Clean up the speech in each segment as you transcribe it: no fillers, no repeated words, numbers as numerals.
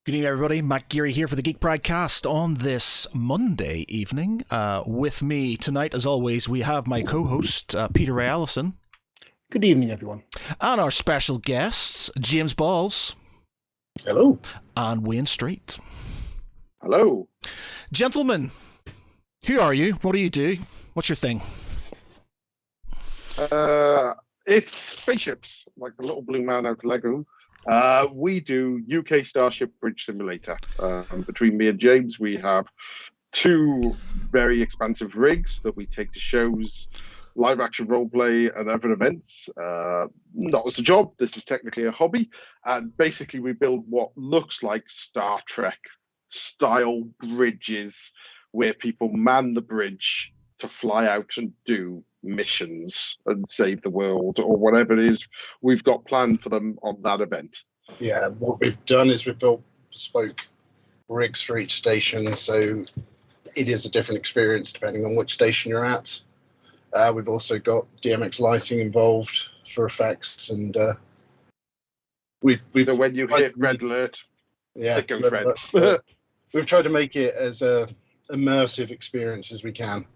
Good evening, everybody. Matt Geary here for the Geek Pride cast on this Monday evening. With me tonight, as always, we have my co-host, Peter Ray Allison. Good evening, everyone. And our special guests, James Balls. Hello. And Wayne Street. Hello. Gentlemen, who are you? What do you do? What's your thing? It's spaceships, like the little blue man out of Lego. We do UK Starship Bridge Simulator. Between me and James, we have two very expansive rigs that we take to shows, live action roleplay, and other events. Not as a job, this is technically a hobby. And basically, we build what looks like Star Trek style bridges where people man the bridge to fly out and do missions and save the world or whatever it is we've got planned for them on that event. Yeah, what we've done is we've built bespoke rigs for each station, so it is a different experience depending on which station you're at. We've also got DMX lighting involved for effects, and we've so when you hit red alert, it goes red. We've tried to make it as a immersive experience as we can.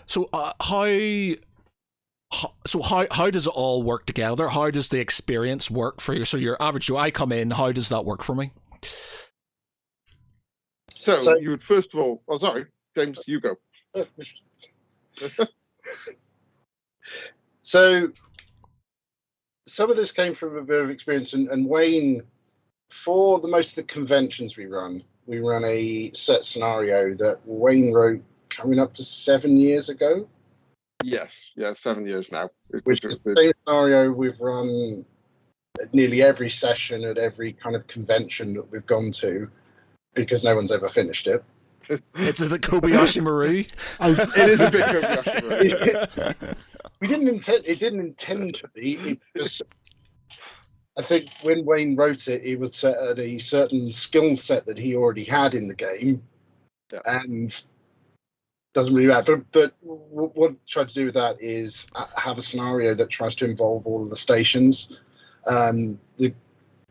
So how does it all work together? How does the experience work for you? So your average Joe, I come in, how does that work for me? So you would first of all, sorry, James, you go. So some of this came from a bit of experience, and Wayne, for the most of the conventions we run a set scenario that Wayne wrote coming up to 7 years ago. Yes, 7 years now. Which is the same scenario we've run at nearly every session at every kind of convention that we've gone to, because no one's ever finished it. It's the Kobayashi Maru. It is a big Kobayashi Maru. It didn't intend to be. It just, I think when Wayne wrote it, it was set at a certain skill set that he already had in the game, and doesn't really matter. But what I tried to do with that is have a scenario that tries to involve all of the stations. The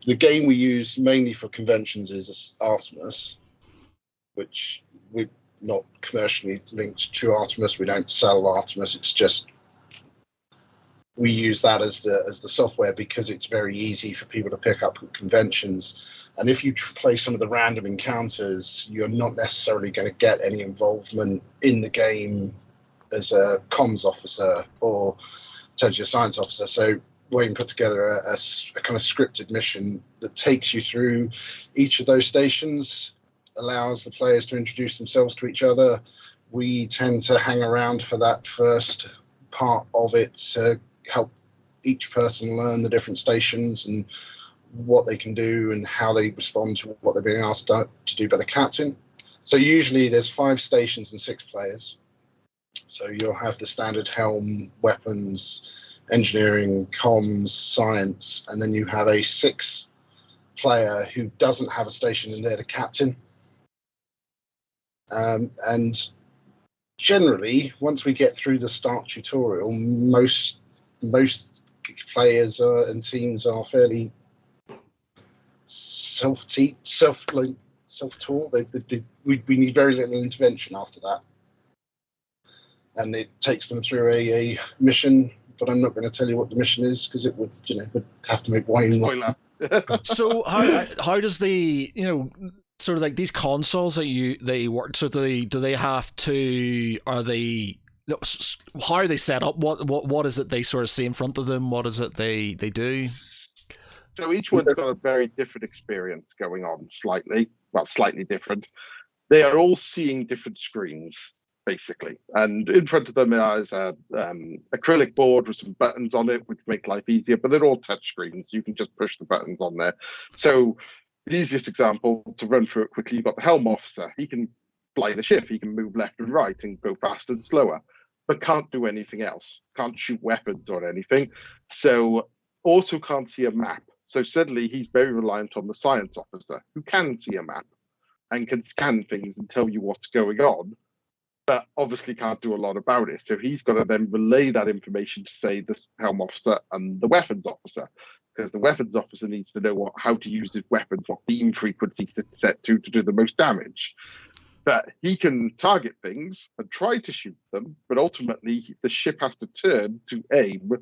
game we use mainly for conventions is Artemis, which we're not commercially linked to Artemis. We don't sell Artemis. It's just we use that as the software because it's very easy for people to pick up at conventions. And if you play some of the random encounters, you're not necessarily going to get any involvement in the game as a comms officer or potentially a science officer. So Wayne put together a kind of scripted mission that takes you through each of those stations, allows the players to introduce themselves to each other. We tend to hang around for that first part of it to help each person learn the different stations and what they can do and how they respond to what they're being asked to do by the captain. So usually there's 5 stations and 6 players. So you'll have the standard helm, weapons, engineering, comms, science, and then you have a 6th player who doesn't have a station and they're the captain. And generally, once we get through the start tutorial, most players and teams are fairly self-taught. We need very little intervention after that, and it takes them through a mission. But I'm not going to tell you what the mission is because it would have to make Wayne. So how does the sort of like these consoles that they work? So do they have to? How are they set up? What is it they sort of see in front of them? What is it they do? So each one's got a very different experience going on, slightly different. They are all seeing different screens, basically. And in front of them is an acrylic board with some buttons on it, which make life easier, but they're all touch screens. You can just push the buttons on there. So the easiest example, to run through it quickly, you've got the helm officer. He can fly the ship. He can move left and right and go faster and slower, but can't do anything else. Can't shoot weapons or anything. So also can't see a map. So suddenly he's very reliant on the science officer who can see a map and can scan things and tell you what's going on. but obviously can't do a lot about it. So he's got to then relay that information to, say, the helm officer and the weapons officer, because the weapons officer needs to know how to use his weapons, what beam frequency to set to do the most damage. But he can target things and try to shoot them, but ultimately the ship has to turn to aim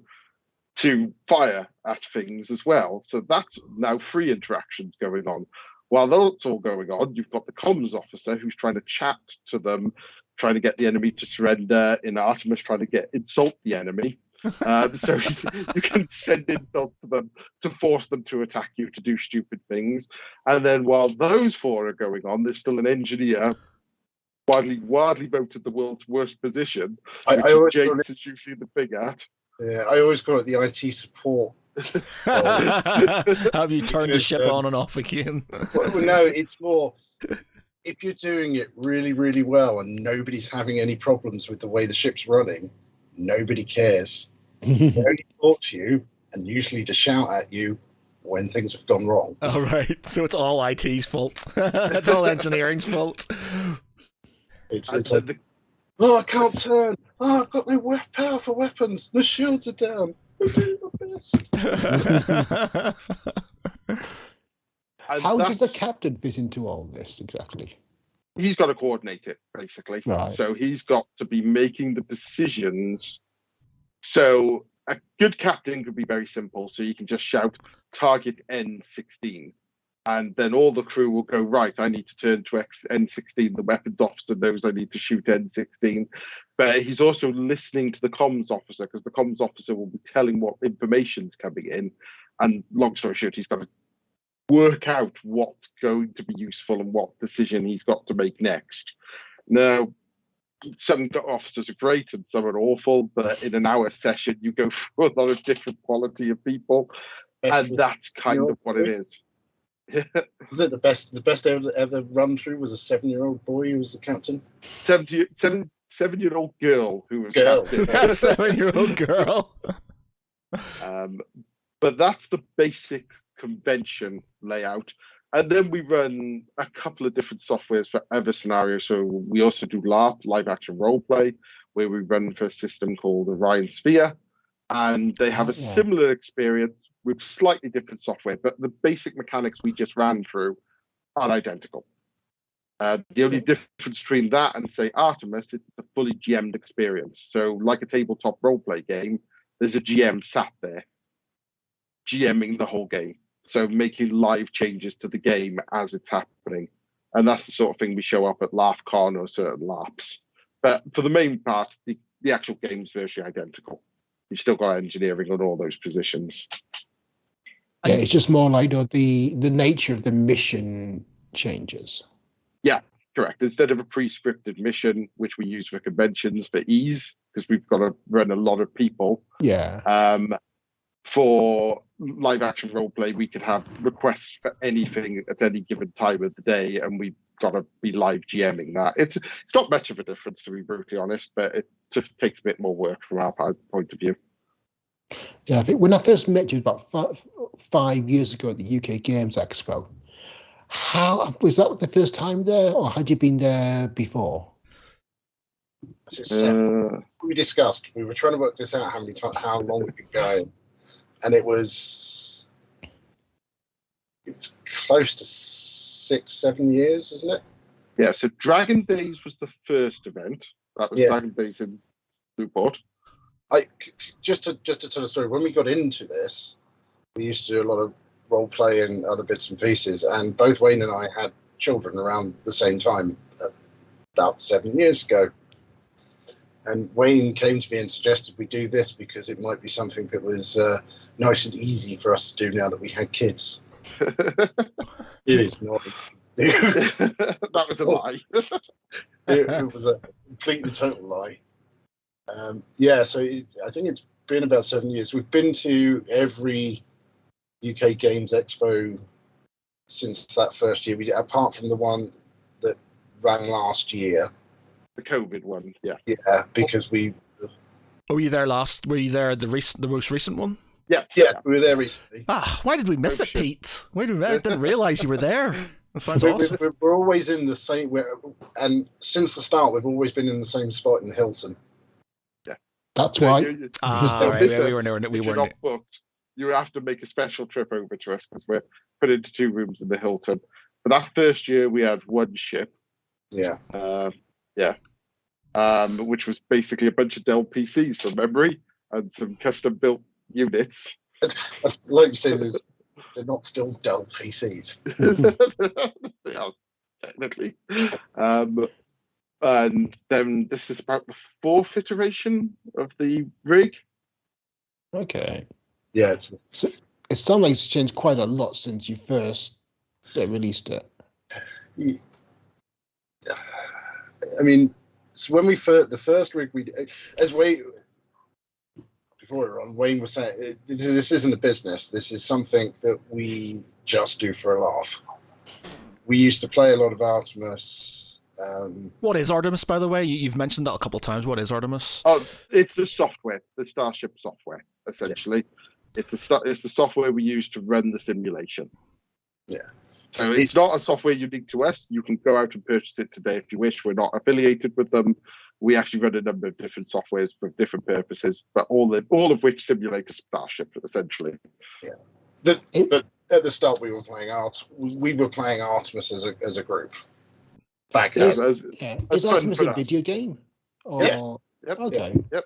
to fire at things as well. So that's now 3 interactions going on. While that's all going on, you've got the comms officer who's trying to chat to them, trying to get the enemy to surrender. In Artemis, trying to insult the enemy. So you can send insults to them to force them to attack you, to do stupid things. And then while those 4 are going on, there's still an engineer, widely voted the world's worst position, which James is usually the big at. Yeah, I always call it the IT support. Have you turned the ship on and off again? Well, no, it's more if you're doing it really, really well and nobody's having any problems with the way the ship's running, nobody cares. They only talk to you and usually to shout at you when things have gone wrong. All right, so it's all IT's fault. It's all engineering's fault. It's like, I can't turn. I've got no power for weapons. The shields are down. How does the captain fit into all this exactly? He's got to coordinate it, basically. Right. So he's got to be making the decisions. So a good captain could be very simple. So you can just shout, target N16. And then all the crew will go, right, I need to turn to N16. The weapons officer knows I need to shoot N16. But he's also listening to the comms officer, because the comms officer will be telling what information's coming in. And long story short, he's got to work out what's going to be useful and what decision he's got to make next. Now, some officers are great and some are awful, but in an hour session, you go through a lot of different quality of people. And that's kind of what it is. Wasn't it the best ever run through was a 7-year-old boy who was the captain? 7-year-old girl who was captain. 7-year-old girl. But that's the basic convention layout. And then we run a couple of different softwares for other scenarios. So we also do LARP, live action role play, where we run for a system called Orion Sphere. And they have a similar experience with slightly different software, but the basic mechanics we just ran through are identical. The only difference between that and, say, Artemis, it's a fully GM'd experience. So like a tabletop roleplay game, there's a GM sat there GMing the whole game. So making live changes to the game as it's happening. And that's the sort of thing we show up at LARPCon or certain LARPs. But for the main part, the actual game's virtually identical. You've still got engineering on all those positions. Yeah, it's just more like the nature of the mission changes. Yeah, correct. Instead of a pre-scripted mission, which we use for conventions for ease, because we've got to run a lot of people. Yeah. For live action roleplay, we could have requests for anything at any given time of the day, and we've got to be live GMing that. It's not much of a difference, to be brutally honest, but it just takes a bit more work from our point of view. Yeah, I think when I first met you about 5 years ago at the UK Games Expo, how was that the first time there, or had you been there before? We discussed. We were trying to work this out, how long we could go, and it's close to 6-7 years, isn't it? Yeah. So Dragon Days was the first event. That was Dragon Days in Newport. Just to tell a story, when we got into this, we used to do a lot of role play and other bits and pieces, and both Wayne and I had children around the same time, about 7 years ago. And Wayne came to me and suggested we do this because it might be something that was nice and easy for us to do now that we had kids. It is not. That was a lie. It was a complete and total lie. So I think it's been about 7 years. We've been to every UK Games Expo since that first year. Apart from the one that ran last year. The COVID one, yeah. Yeah, because we... Were you there last? Were you there the most recent one? Yeah, we were there recently. Why did we miss it, Pete? I didn't realise you were there. That sounds awesome. We're always in the same... and since the start, we've always been in the same spot in the Hilton. That's So why. Right. We weren't. if you're not booked, you have to make a special trip over to us because we're put into 2 rooms in the Hilton. But that first year, we had 1 ship. Yeah. Which was basically a bunch of Dell PCs from memory and some custom built units. Like you say, they're not still Dell PCs. Yeah, technically. And then this is about the 4th iteration of the rig. Okay. Yeah. So it sounds like it's changed quite a lot since you first released it. I mean, so when the first rig before we were on, Wayne was saying, this isn't a business. This is something that we just do for a laugh. We used to play a lot of Artemis. What is Artemis, by the way? You've mentioned that a couple of times. What is Artemis? Oh, it's the software, the Starship software, essentially. Yeah. It's the software we use to run the simulation. Yeah. So it's not a software unique to us. You can go out and purchase it today if you wish. We're not affiliated with them. We actually run a number of different softwares for different purposes, but all of which simulate a Starship, essentially. Yeah. But at the start, we were playing Artemis as a group. Back then. Is Artemis a video game? Or... Yeah. Yep. Okay. Yep.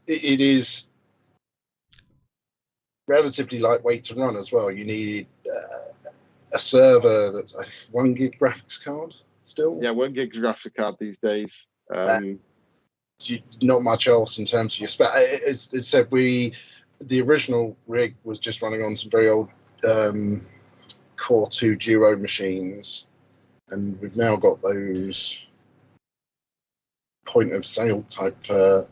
It is relatively lightweight to run as well. You need a server that's 1 gig graphics card still. Yeah, 1 gig graphics card these days. Not much else in terms of your spec. It said the original rig was just running on some very old Core 2 Duo machines, and we've now got those point of sale type. The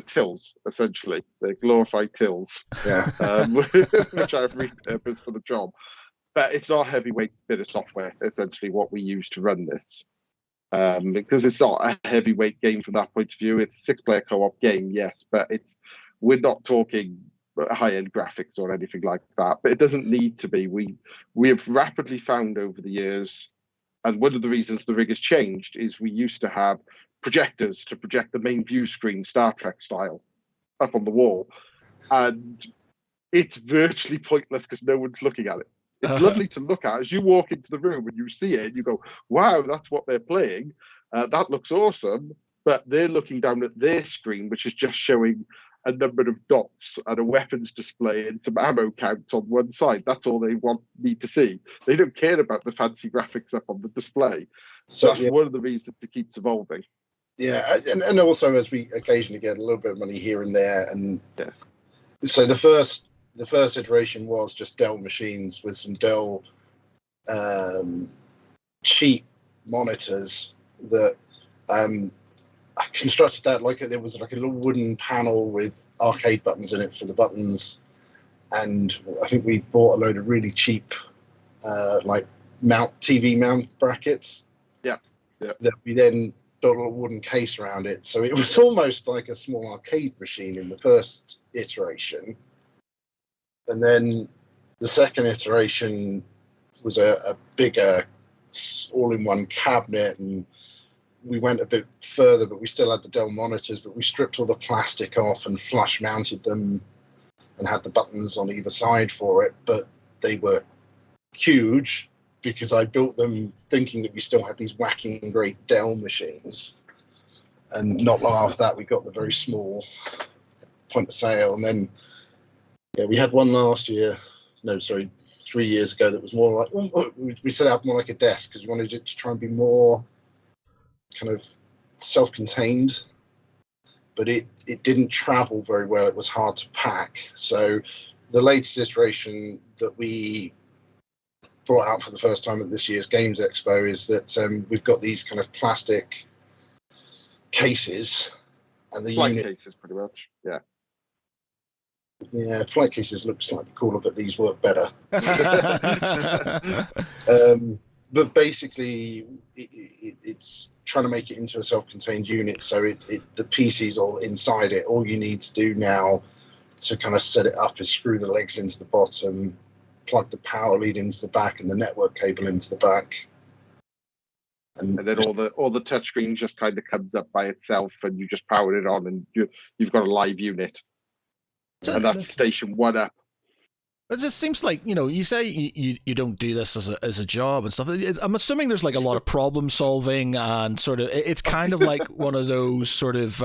tills, essentially. They're glorified tills. Yeah. Which I've repurposed for the job. But it's not a heavyweight bit of software, essentially, what we use to run this. Because it's not a heavyweight game from that point of view. It's a 6-player co-op game, yes, but we're not talking high-end graphics or anything like that. But it doesn't need to be. We have rapidly found over the years, and one of the reasons the rig has changed is we used to have projectors to project the main view screen, Star Trek style, up on the wall. And it's virtually pointless because no one's looking at it. It's lovely to look at. As you walk into the room and you see it, you go, wow, that's what they're playing. That looks awesome. But they're looking down at their screen, which is just showing a number of dots and a weapons display and some ammo counts on one side. That's all they need to see. They don't care about the fancy graphics up on the display. So that's one of the reasons it keeps evolving. Yeah, and also as we occasionally get a little bit of money here and there, and so the first iteration was just Dell machines with some Dell cheap monitors that I constructed that like there was like a little wooden panel with arcade buttons in it for the buttons, and I think we bought a load of really cheap like TV mount brackets. Yeah. That we then built a little wooden case around it, so it was almost like a small arcade machine in the first iteration. And then the second iteration was a bigger all-in-one cabinet, and we went a bit further, but we still had the Dell monitors, but we stripped all the plastic off and flush mounted them and had the buttons on either side for it. But they were huge because I built them thinking that we still had these whacking great Dell machines. And not long after that, we got the very small point of sale. And then we had one last year. No, sorry, 3 years ago that was more like, we set up more like a desk because we wanted it to try and be more kind of self-contained, but it didn't travel very well. It was hard to pack. So the latest iteration that we brought out for the first time at this year's Games Expo is that we've got these kind of plastic cases, and the flight cases, pretty much. Yeah, flight cases look slightly cooler, but these work better. But basically, it's trying to make it into a self-contained unit, so the PC's all inside it. All you need to do now to kind of set it up is screw the legs into the bottom, plug the power lead into the back and the network cable into the back. And then all the touchscreen just kind of comes up by itself, and you just power it on, and you've got a live unit, and that's station 1 up. It just seems like, you say you don't do this as a job and stuff. I'm assuming there's like a lot of problem solving and sort of, it's kind of like one of those sort of,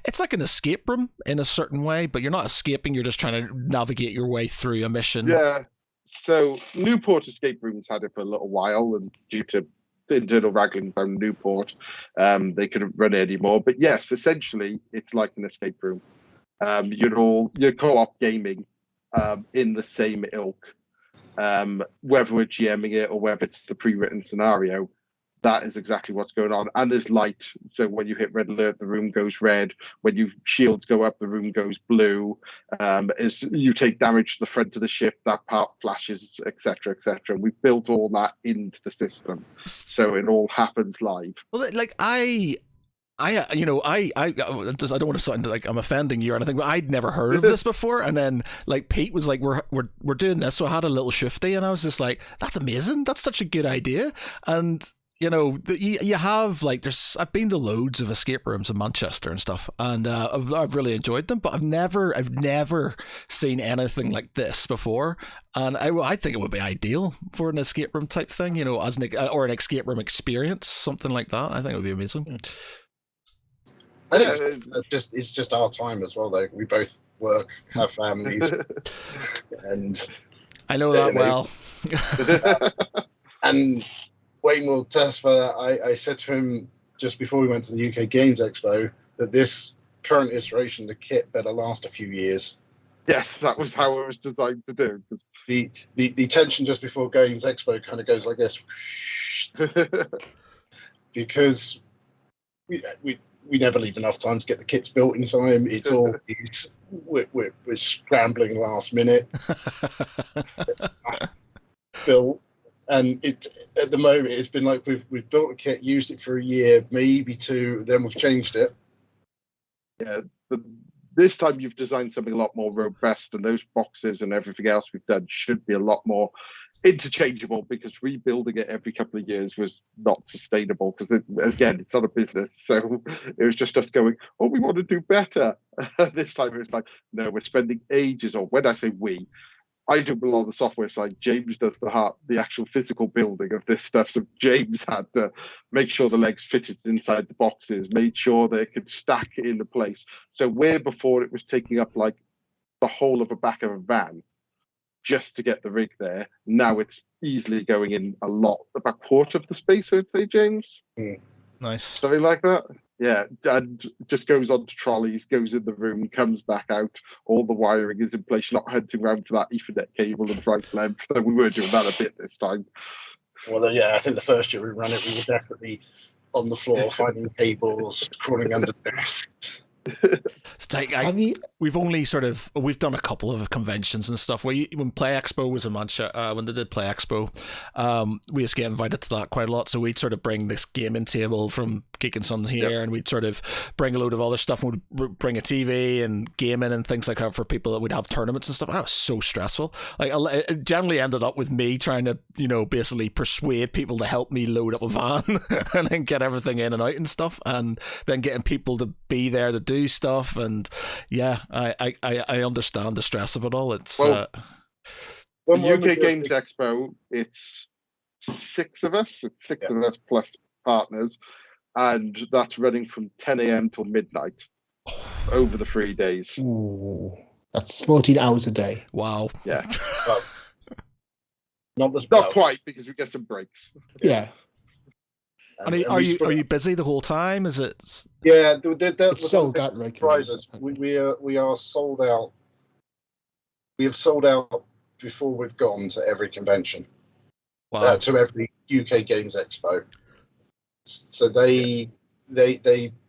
it's like an escape room in a certain way, but you're not escaping, you're just trying to navigate your way through a mission. Yeah. So Newport escape rooms had it for a little while, and due to internal wrangling from Newport, they couldn't run it anymore. But yes, essentially, it's like an escape room. You're co-op gaming. In the same ilk, whether we're GMing it or whether it's the pre-written scenario, that is exactly what's going on. And there's light, so when you hit red alert, the room goes red. When you shields go up, the room goes blue. As you take damage to the front of the ship, that part flashes, etc., etc. We've built all that into the system, so it all happens live. Well, like I don't want to sound like I'm offending you or anything, but I'd never heard of this before. And then like Pete was like, we're doing this, so I had a little shifty, and I was just like, that's amazing. That's such a good idea. And you have like I've been to loads of escape rooms in Manchester and stuff, and I've really enjoyed them. But I've never seen anything like this before, and I think it would be ideal for an escape room type thing, as an escape room experience, something like that. I think it would be amazing. I think it's just our time as well, though. We both work, have families, and I know that well. And Wayne will testify that I said to him just before we went to the UK Games Expo that this current iteration of the kit better last a few years. Yes, that was how it was designed to do. The tension just before Games Expo kind of goes like this, because we never leave enough time to get the kits built in time. We're scrambling last minute. Built, and at the moment it's been like we've built a kit, used it for a year, maybe 2, then we've changed it. Yeah, but this time you've designed something a lot more robust, and those boxes and everything else we've done should be a lot more interchangeable, because rebuilding it every couple of years was not sustainable, because again, it's not a business. So it was just us going, oh, we want to do better. This time it was like, no, we're spending ages, or when I say we, I do a lot of the software side. James does the actual physical building of this stuff. So James had to make sure the legs fitted inside the boxes, made sure they could stack into place. So where before it was taking up like the whole of the back of a van just to get the rig there, now it's easily going in about a quarter of the space, I'd say, James. Nice. Something like that. Yeah, and just goes onto trolleys, goes in the room, comes back out. All the wiring is in place. You're not hunting around for that Ethernet cable and right length. So we were doing that a bit this time. Well, yeah, I think the first year we ran it, we were definitely on the floor finding cables, crawling under desks. We've done a couple of conventions and stuff. When Play Expo was in Manchester, when they did Play Expo, we used to get invited to that quite a lot. So we'd sort of bring this gaming table from Geek and Son here, and we'd sort of bring a load of other stuff, and we'd bring a TV and gaming and things like that for people that would have tournaments and stuff. And that was so stressful. Like, it generally ended up with me trying to, basically persuade people to help me load up a van and then get everything in and out and stuff, and then getting people to be there to do stuff. And yeah, I understand the stress of it all. It's the UK Games Expo, it's 6 of us. It's 6 of us plus partners, and that's running from 10 a.m. till midnight over the 3 days. Ooh, that's 14 hours a day. Wow. Yeah. Not quite, because we get some breaks. Yeah. And are you busy the whole time? Is it? Yeah, it's sold out regularly. We are sold out. We have sold out before we've gone to every convention. Wow. To every UK Games Expo. So they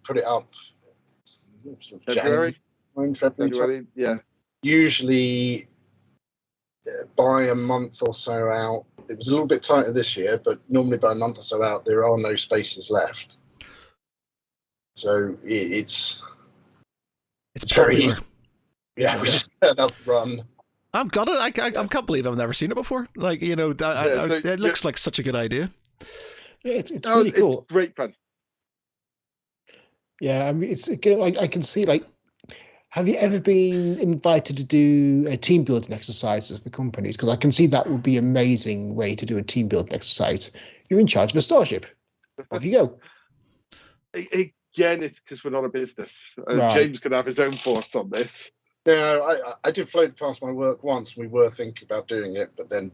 put it up February, yeah. Usually by a month or so out. It was a little bit tighter this year, but normally by a month or so out, there are no spaces left. So it's very easy. Yeah, we just turn up, run. I've got it. I can't believe I've never seen it before. Like, you know, it looks like such a good idea. Yeah, it's really cool. It's great fun. Yeah, I mean, it's again, I can see, like, have you ever been invited to do a team building exercises for companies? Because I can see that would be an amazing way to do a team building exercise. You're in charge of a starship. Off you go. Again, it's because we're not a business. Right. James can have his own thoughts on this. No, I did float past my work once. We were thinking about doing it, but then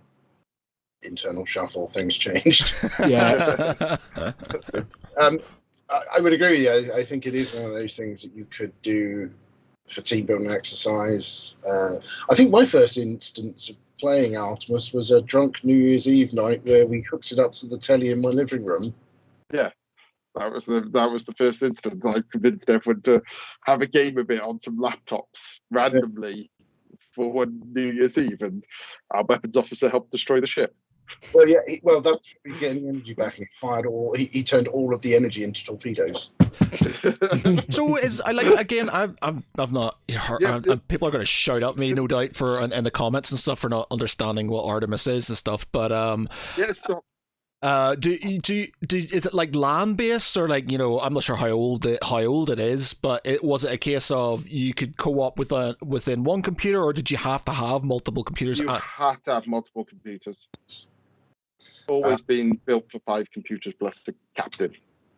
internal shuffle, things changed. Yeah. I would agree with you. I think it is one of those things that you could do for team building exercise. I think my first instance of playing Artemis was a drunk New Year's Eve night where we hooked it up to the telly in my living room. Yeah, that was the first instance. I convinced everyone to have a game of it on some laptops randomly for one New Year's Eve, and our weapons officer helped destroy the ship. Well, yeah. That was getting energy back. He fired all. He turned all of the energy into torpedoes. So I've not heard, and people are going to shout at me, no doubt, for in the comments and stuff for not understanding what Artemis is and stuff. But yeah, stop. Is it like land based, or like, you know, I'm not sure how old it is, but was it a case of you could co-op within one computer, or did you have to have multiple computers? You have to have multiple computers. Always been built for 5 computers plus the captain.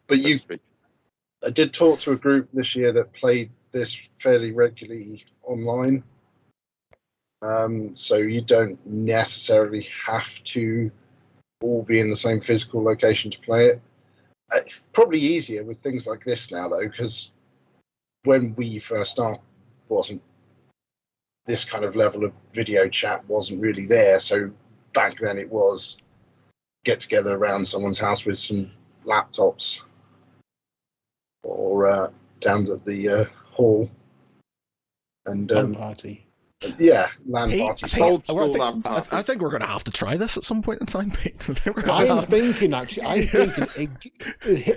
But I did talk to a group this year that played this fairly regularly online. So you don't necessarily have to all be in the same physical location to play it. Probably easier with things like this now, though, because when we first started, wasn't this kind of level of video chat wasn't really there. So back then it was get together around someone's house with some laptops or down at the hall and party. Yeah, land party. I think we're going to have to try this at some point in time, Pete. I'm thinking hit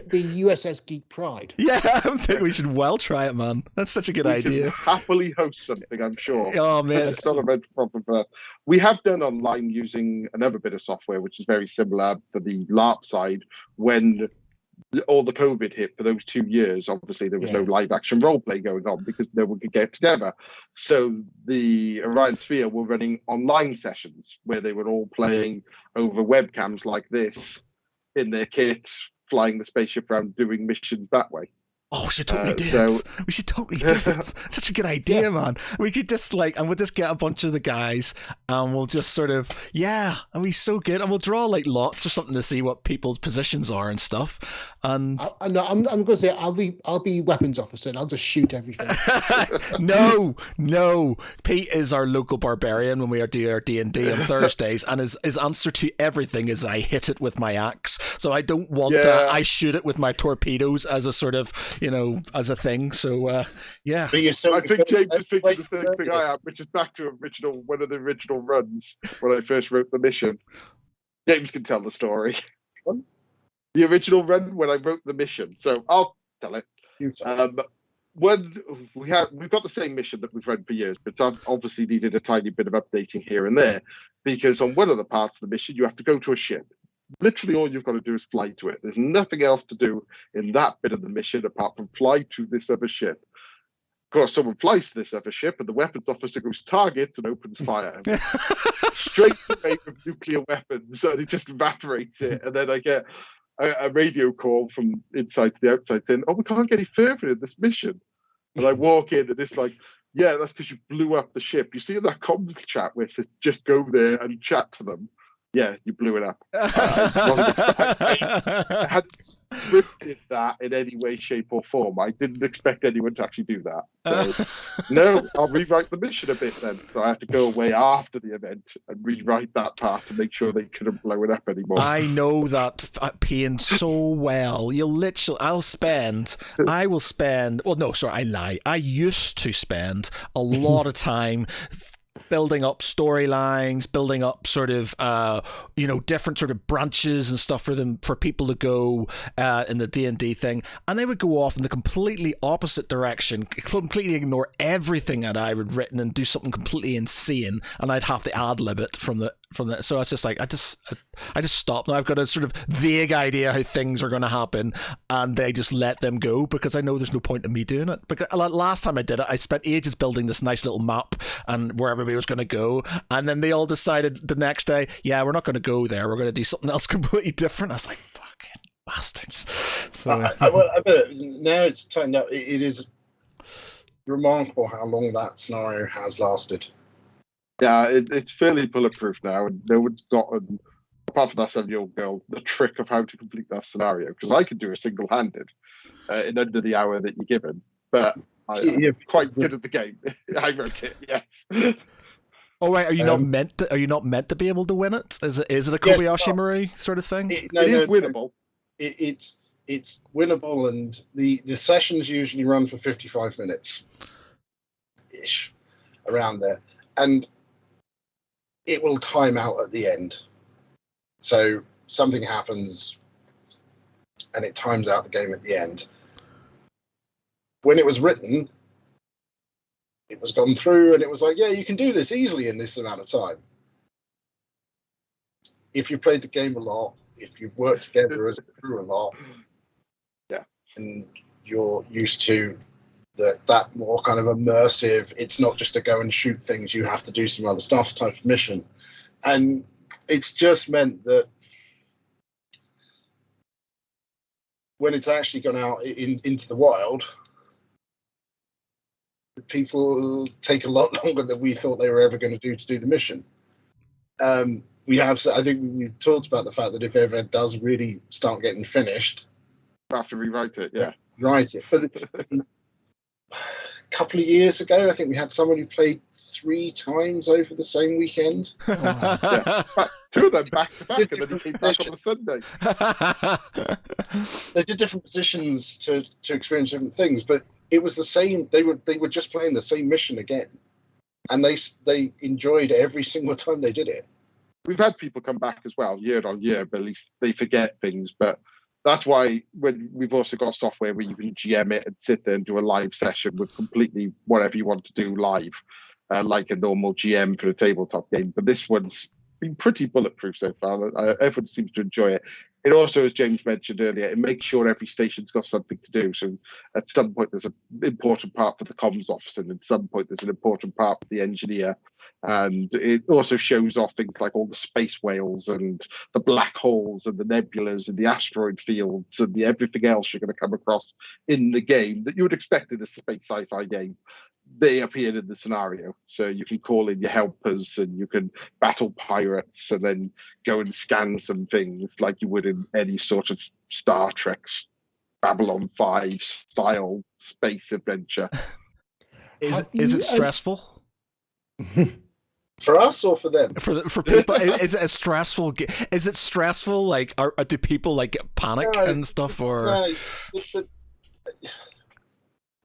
the USS Geek Pride. Yeah, I think we should well try it, man. That's such a good idea. Happily host something, I'm sure. Oh man, it's not a red problem. We have done online using another bit of software, which is very similar for the LARP side. When all the COVID hit for those 2 years, obviously there was no live action role play going on because no one could get together. So the Orion Sphere were running online sessions where they were all playing over webcams like this in their kit, flying the spaceship around, doing missions that way. Oh, we should totally do it. We should totally do it. Such a good idea, man. We could just we'll just get a bunch of the guys and we'll just sort of, and we're so good. And we'll draw like lots or something to see what people's positions are and stuff. And I'm going to say I'll be weapons officer and I'll just shoot everything. No. Pete is our local barbarian when we do our D&D on Thursdays, and his answer to everything is I hit it with my axe. So I don't want I shoot it with my torpedoes as a sort of, you know, as a thing. So yeah. I think James is thinking the same thing I am, which is back to one of the original runs when I first wrote the mission. James can tell the story. What? The original run when I wrote the mission. So I'll tell it. When we've got the same mission that we've run for years, but I've obviously needed a tiny bit of updating here and there, because on one of the parts of the mission you have to go to a ship. Literally all you've got to do is fly to it. There's nothing else to do in that bit of the mission apart from fly to this other ship. Of course, someone flies to this other ship and the weapons officer goes target and opens fire. Straight away with nuclear weapons, and it just evaporates it. And then I get a radio call from inside to the outside saying, "Oh, we can't get any further in this mission." And I walk in and it's like, "Yeah, that's because you blew up the ship. You see in that comms chat where it says just go there and chat to them? Yeah, you blew it up." I hadn't scripted that in any way, shape, or form. I didn't expect anyone to actually do that. So, no, I'll rewrite the mission a bit then. So I had to go away after the event and rewrite that part to make sure they couldn't blow it up anymore. I know that pain so well. I will spend, well, no, sorry, I lie. I used to spend a lot of time building up storylines, building up sort of different sort of branches and stuff for people to go in the D&D thing, and they would go off in the completely opposite direction, completely ignore everything that I had written and do something completely insane, and I'd have to ad-lib it from the. So it's just like I just stopped. Now I've got a sort of vague idea how things are going to happen, and they just let them go because I know there's no point in me doing it. Because last time I did it, I spent ages building this nice little map and where everybody was going to go, and then they all decided the next day, yeah, we're not going to go there. We're going to do something else completely different. I was like, fucking bastards. So now it's turned out it is remarkable how long that scenario has lasted. Yeah, it's fairly bulletproof now, and no one's gotten, apart from that 7-year-old girl, the trick of how to complete that scenario. Because I could do it single-handed in under the hour that you're given, but I'm quite good at the game. I wrote it, yes. Oh right, are you not meant to be able to win it? Is it a Kobayashi Maru sort of thing? It is winnable. It's winnable, and the sessions usually run for 55 minutes ish, around there, and it will time out at the end. So something happens and it times out the game at the end. When it was written, it was gone through and it was like, yeah, you can do this easily in this amount of time. If you played the game a lot, if you've worked together as a crew a lot, yeah, and you're used to that more kind of immersive, it's not just to go and shoot things, you have to do some other stuff type of mission. And it's just meant that when it's actually gone out into the wild, the people take a lot longer than we thought they were ever going to do the mission. We have, I think we talked about the fact that if ever it does really start getting finished, we have to rewrite it, yeah. Write it. But a couple of years ago, I think we had someone who played 3 times over the same weekend. Yeah. 2 of them back to back, and then he came back on a Sunday. They did different positions to experience different things, but it was the same. They were just playing the same mission again, and they enjoyed every single time they did it. We've had people come back as well, year on year, but at least they forget things. But that's why when we've also got software where you can GM it and sit there and do a live session with completely whatever you want to do live, like a normal GM for a tabletop game. But this one's been pretty bulletproof so far. Everyone seems to enjoy it. It also, as James mentioned earlier, it makes sure every station's got something to do. So at some point, there's an important part for the comms officer, and at some point, there's an important part for the engineer. And it also shows off things like all the space whales and the black holes and the nebulas and the asteroid fields and everything else you're going to come across in the game that you would expect in a space sci-fi game. They appeared in the scenario. So you can call in your helpers and you can battle pirates and then go and scan some things like you would in any sort of Star Trek's Babylon 5 style space adventure. Is it stressful? For us or for them? For people, is it a stressful? Is it stressful? Like, do people like panic and stuff? Or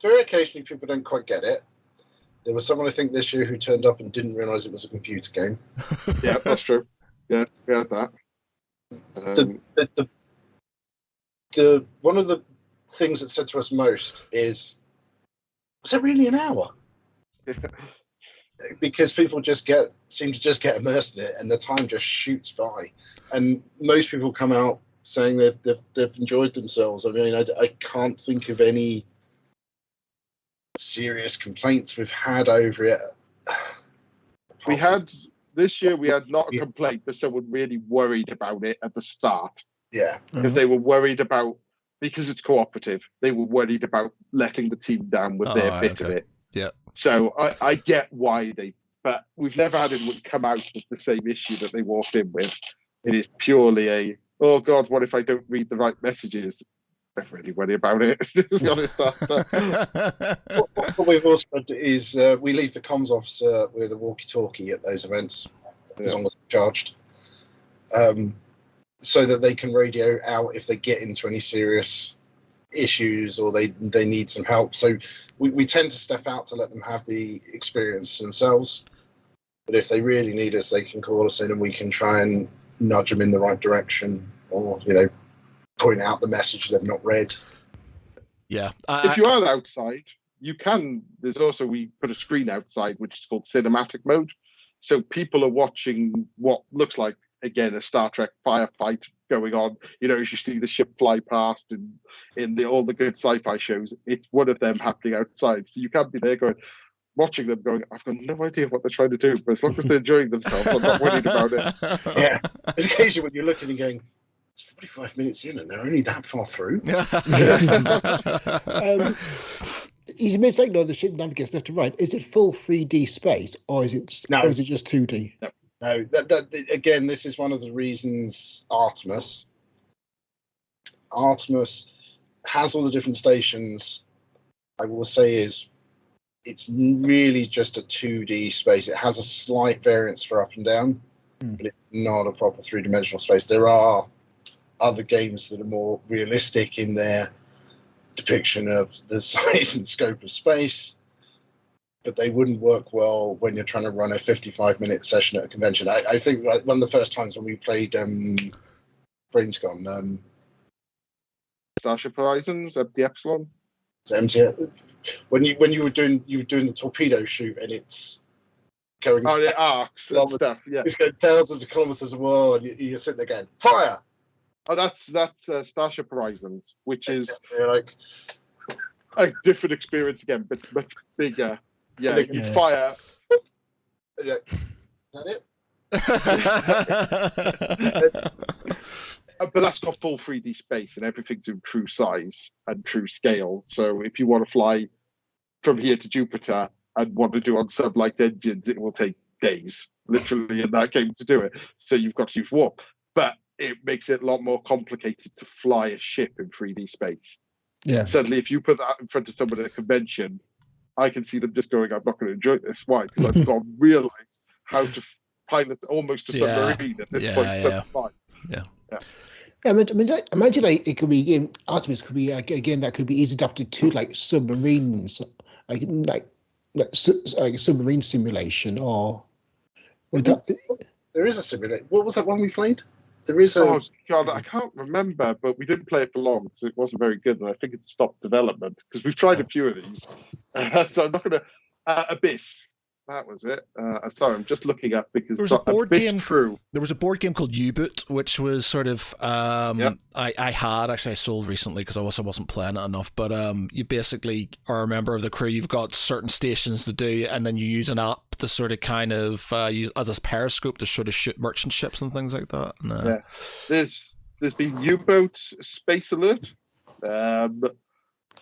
very occasionally, people don't quite get it. There was someone I think this year who turned up and didn't realise it was a computer game. Yeah, that's true. Yeah, we had that. The one of the things that said to us most is, was it really an hour? Because people seem to just get immersed in it, and the time just shoots by. And most people come out saying that they've enjoyed themselves. I mean, I can't think of any serious complaints we've had over it. We had not a complaint, but someone really worried about it at the start. Yeah, because they were worried about, because it's cooperative, they were worried about letting the team down with their bit of it. Yeah. So I get why but we've never had anyone come out with the same issue that they walked in with. It is purely oh God, what if I don't read the right messages? I don't really worry about it. To be honest, what we've also done is we leave the comms officer with a walkie-talkie at those events, as long as they're charged, so that they can radio out if they get into any serious issues or they need some help. So we tend to step out to let them have the experience themselves. But if they really need us, they can call us in and we can try and nudge them in the right direction, or point out the message they've not read. Yeah. If you are outside, you can. There's also, we put a screen outside which is called cinematic mode, so people are watching what looks like, again, a Star Trek firefight going on. As you see the ship fly past, and in all the good sci-fi shows, it's one of them happening outside. So you can be there watching them going, I've got no idea what they're trying to do, but as long as they're enjoying themselves, I'm not worried about it. Yeah. There's occasionally when you're looking and going, it's 45 minutes in and they're only that far through. You may say, no, the ship navigates left to right. Is it full 3D space, or is it just 2D? No. Again, this is one of the reasons Artemis has all the different stations. I will say it's really just a 2D space. It has a slight variance for up and down, but it's not a proper three-dimensional space. There are other games that are more realistic in their depiction of the size and scope of space, but they wouldn't work well when you're trying to run a 55-minute session at a convention. I think that one of the first times when we played Brains Gone, Starship Horizons at the Epsilon. MTF, when you were doing the torpedo shoot and it's going the arcs and stuff. Yeah, it's going thousands of kilometers a while, and you're sitting there going, fire. Oh, that's Starship Horizons, which is like a different experience again, but much bigger. Yeah, you fire. Is that it? But that's got full 3D space and everything's in true size and true scale. So if you want to fly from here to Jupiter and want to do on sublight engines, it will take days, literally, in that game to do it. So you've got to use warp. But it makes it a lot more complicated to fly a ship in 3D space. Yeah. Suddenly, if you put that in front of someone at a convention, I can see them just going, I'm not going to enjoy this. Why? Because I've got to realize how to pilot almost a submarine at this point. Yeah. Imagine like it could be Artemis could be again that could be easily adapted to like submarines, like submarine simulation or that. There is a simulation. What was that one we played? There is a. Oh God, I can't remember, but we didn't play it for long because it wasn't very good, and I think it stopped development because we've tried a few of these. So I'm not going to. Abyss. That was it. Sorry, I'm just looking up because there was a board game. Crew. There was a board game called U-Boot, which was sort of I sold recently because I also wasn't playing it enough. But you basically are a member of the crew. You've got certain stations to do, and then you use an app to sort of kind of use as a periscope to sort of shoot merchant ships and things like that. And, there's been U-Boat, Space Alert.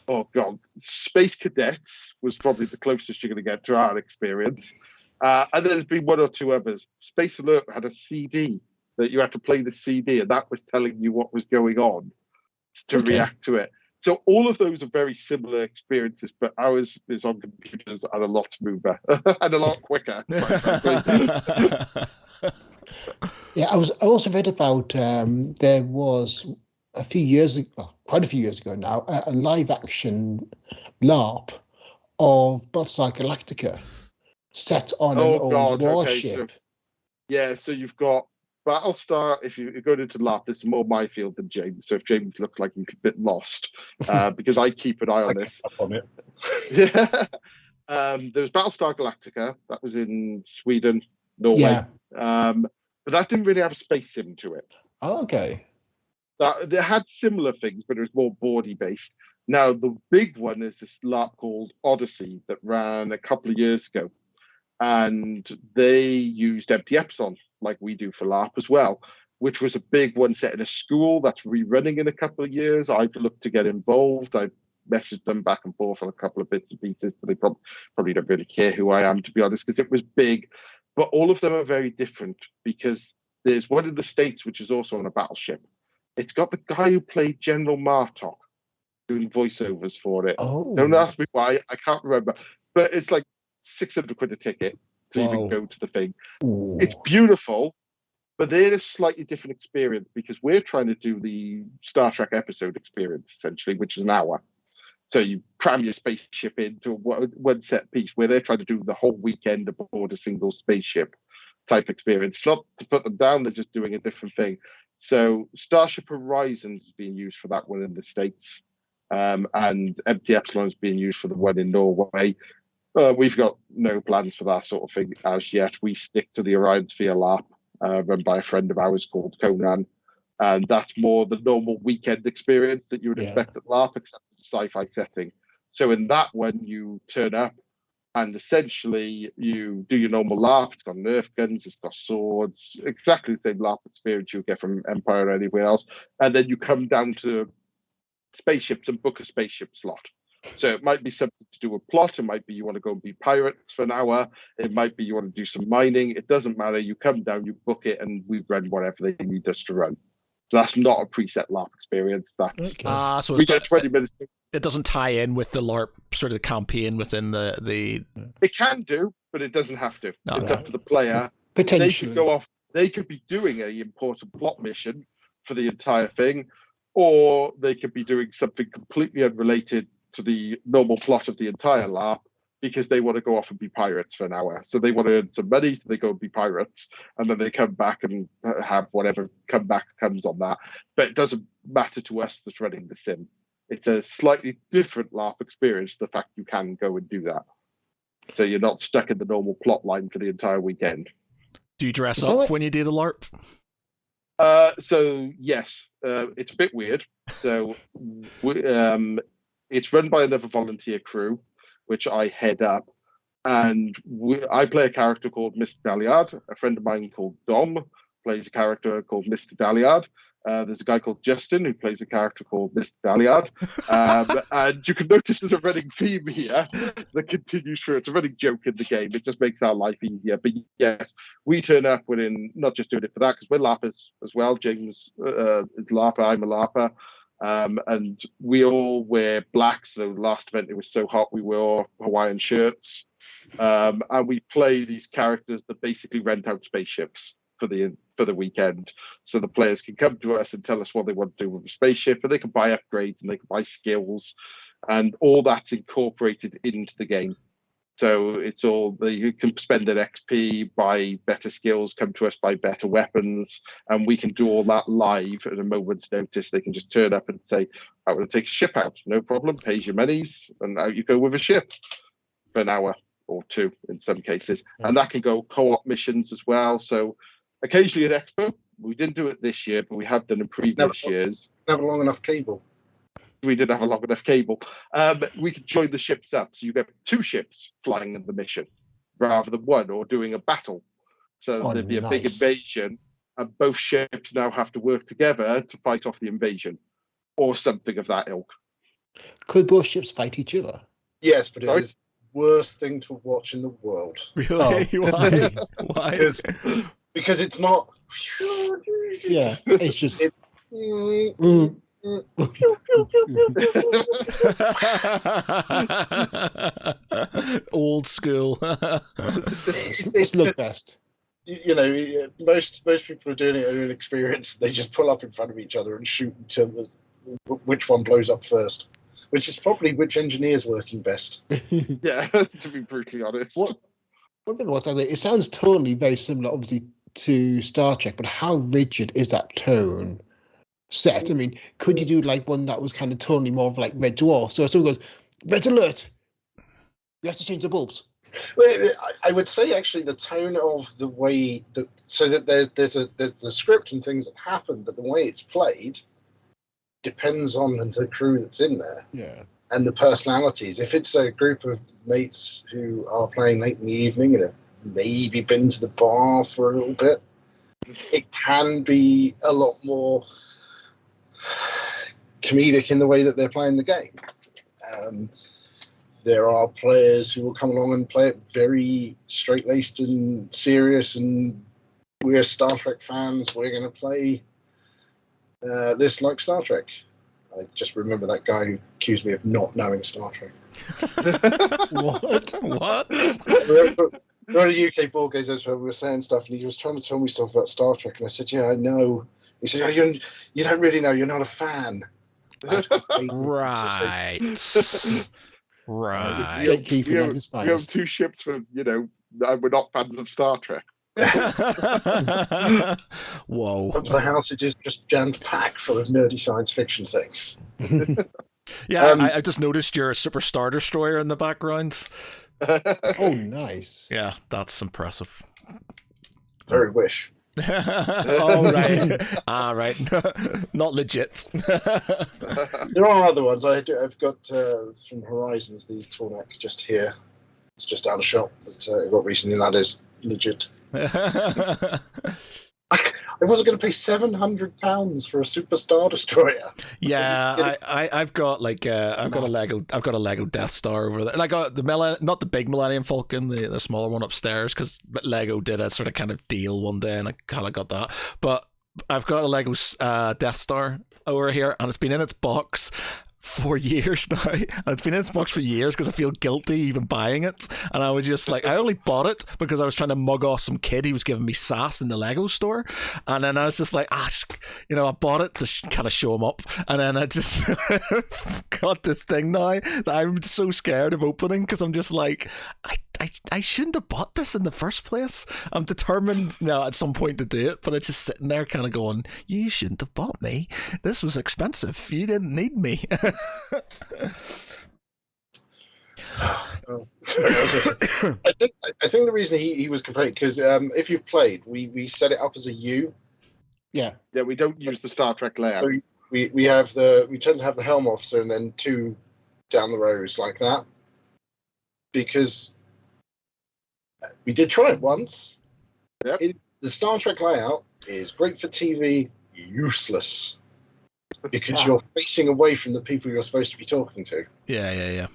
Oh God, Space Cadets was probably the closest you're going to get to our experience. And then there's been one or two others. Space Alert had a CD that you had to play the CD, and that was telling you what was going on to react to it. So all of those are very similar experiences, but ours is on computers and a lot smoother and a lot quicker. Yeah, I also read about there was quite a few years ago now, a live action LARP of Battlestar Galactica set on an old warship. So you've got Battlestar. If you go into LARP, there's more my field than James. So if James looks like he's a bit lost, because I keep an eye on this. Up on it. Yeah. There was Battlestar Galactica. That was in Sweden, Norway. Yeah. But that didn't really have a space sim to it. Oh, okay. They had similar things, but it was more boardy based. Now, the big one is this LARP called Odyssey that ran a couple of years ago. And they used Empty Epsilon, like we do for LARP as well, which was a big one set in a school that's rerunning in a couple of years. I've looked to get involved. I've messaged them back and forth on a couple of bits and pieces, but they probably don't really care who I am, to be honest, because it was big. But all of them are very different because there's one in the States, which is also on a battleship. It's got the guy who played General Martok doing voiceovers for it. Oh. Don't ask me why. I can't remember. But it's like 600 quid a ticket to even go to the thing. Ooh. It's beautiful, but they're a slightly different experience because we're trying to do the Star Trek episode experience, essentially, which is an hour. So you cram your spaceship into one set piece where they're trying to do the whole weekend aboard a single spaceship type experience. Not to put them down, they're just doing a different thing. So Starship Horizons is being used for that one in the States, and Empty Epsilon is being used for the one in Norway. We've got no plans for that sort of thing as yet. We stick to the Orion Sphere LARP, run by a friend of ours called Conan. And that's more the normal weekend experience that you would expect at LARP, except it's a sci-fi setting. So in that one, you turn up and essentially you do your normal LARP. It's got Nerf guns, it's got swords, exactly the same LARP experience you get from Empire or anywhere else. And then you come down to spaceships and book a spaceship slot. So it might be something to do with plot. It might be you want to go and be pirates for an hour. It might be you want to do some mining. It doesn't matter. You come down, you book it, and we run whatever they need us to run. So that's not a preset LARP experience. That's so we get 20 minutes. It doesn't tie in with the LARP sort of the campaign within the. It can do, but it doesn't have to. It's up to the player. Potentially, they could go off. They could be doing an important plot mission for the entire thing, or they could be doing something completely unrelated to the normal plot of the entire LARP because they want to go off and be pirates for an hour. So they want to earn some money, so they go and be pirates, and then they come back and have whatever comeback comes on that. But it doesn't matter to us that's running the sim. It's a slightly different LARP experience, the fact you can go and do that. So you're not stuck in the normal plot line for the entire weekend. Do you dress up when you do the LARP? So yes, it's a bit weird. So it's run by another volunteer crew, which I head up, and I play a character called Mr. Daliard. A friend of mine called Dom plays a character called Mr. Daliard. There's a guy called Justin who plays a character called Mr. Daliard. And you can notice there's a running theme here that continues through. It's a running joke in the game. It just makes our life easier. But yes, we turn up within not just doing it for that, because we're LARPers as well. James is a LARPer, I'm a LARPer. And we all wear black. So the last event, it was so hot, we wore Hawaiian shirts. And we play these characters that basically rent out spaceships for the weekend. So the players can come to us and tell us what they want to do with a spaceship, and they can buy upgrades and they can buy skills, and all that's incorporated into the game. So it's all, you can spend an XP, buy better skills, come to us, buy better weapons, and we can do all that live at a moment's notice. They can just turn up and say, I want to take a ship out. No problem, pays your monies, and out you go with a ship for an hour or two in some cases. And that can go co-op missions as well. So occasionally at Expo, we didn't do it this year, but we have done in previous years. Never long enough cable. We didn't have a long enough cable. We could join the ships up. So you get two ships flying in the mission rather than one, or doing a battle. So there'd be a big invasion, and both ships now have to work together to fight off the invasion, or something of that ilk. Could both ships fight each other? Yes, but it is the worst thing to watch in the world. Really? Why? Why? Because it's not. Yeah, it's just. Old school. It's Slugfest. You know, most people are doing it in experience. They just pull up in front of each other and shoot until which one blows up first, which is probably which engineer's working best. Yeah, to be brutally honest. It sounds totally very similar, obviously, to Star Trek, but how rigid is that tone set? I mean, could you do like one that was kind of totally more of like Red Dwarf? So if someone goes, red alert, we have to change the bulbs. Well, I would say actually the tone of the way that, so that there's a script and things that happen, but the way it's played depends on the crew that's in there. Yeah. And the personalities. If it's a group of mates who are playing late in the evening and have maybe been to the bar for a little bit, it can be a lot more comedic in the way that they're playing the game. There are players who will come along and play it very straight-laced and serious, and we're Star Trek fans, we're going to play this like Star Trek. I just remember that guy who accused me of not knowing Star Trek. What? We're at a UK board games where we were saying stuff, and he was trying to tell me stuff about Star Trek, and I said, yeah, I know. He said, oh, you don't really know, you're not a fan. Right. Right. Gatekeeping we, at own, its we own finest. 2 ships for, and we're not fans of Star Trek. Whoa. The house is just jammed packed full of nerdy science fiction things. Yeah, I just noticed your Super Star Destroyer in the background. Oh, nice. Yeah, that's impressive. Very wish. Oh, right. Right. Not legit. There are other ones. I've got from Horizons the Tornac just here. It's just down the shop that I got recently, and that is legit. I wasn't going to pay £700 for a Super Star Destroyer. Yeah, I've got like I've got a Lego Death Star over there. And I got not the big Millennium Falcon, the smaller one upstairs, because Lego did a sort of kind of deal one day, and I kind of got that. But I've got a Lego Death Star over here, and it's been in its box for years now. And it's been in its box for years because I feel guilty even buying it. And I was just like, I only bought it because I was trying to mug off some kid who was giving me sass in the Lego store. And then I was just like, I bought it to kind of show him up. And then I just got this thing now that I'm so scared of opening because I'm just like, I shouldn't have bought this in the first place. I'm determined now at some point to do it, but I'm just sitting there kind of going, you shouldn't have bought me. This was expensive. You didn't need me. I think the reason he was complaining, because if you've played, we set it up as a U. Yeah. Yeah, we don't use the Star Trek layout. So we tend to have the helm officer and then 2 down the rows like that, because we did try it once. Yep. The Star Trek layout is great for TV, useless, because you're facing away from the people you're supposed to be talking to. Yeah.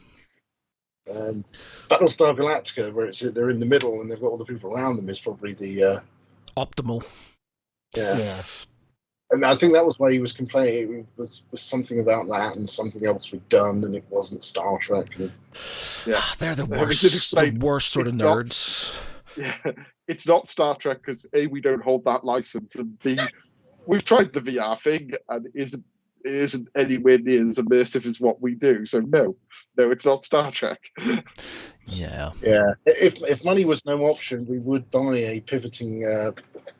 Battlestar Galactica, where they're in the middle and they've got all the people around them, is probably the optimal. Yeah. And I think that was why he was complaining. It was something about that and something else we'd done, and it wasn't Star Trek. Yeah, they're the worst sort of nerds. It's not Star Trek because A, we don't hold that license, and B, we've tried the VR thing and it isn't anywhere near as immersive as what we do. So no, it's not Star Trek. Yeah. If money was no option, we would buy a pivoting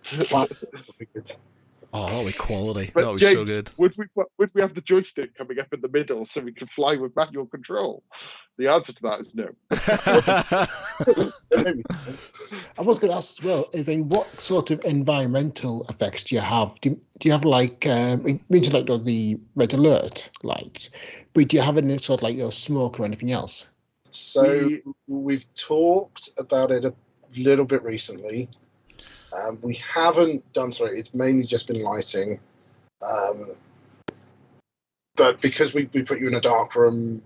platform. Oh, that would be quality. But that would be James, so good. Would we have the joystick coming up in the middle so we can fly with manual control? The answer to that is no. I was going to ask as well, I mean, what sort of environmental effects do you have? Do you have like, you mentioned like the red alert lights, but do you have any sort of like smoke or anything else? So we've talked about it a little bit recently. We haven't done so. It's mainly just been lighting. But because we put you in a dark room,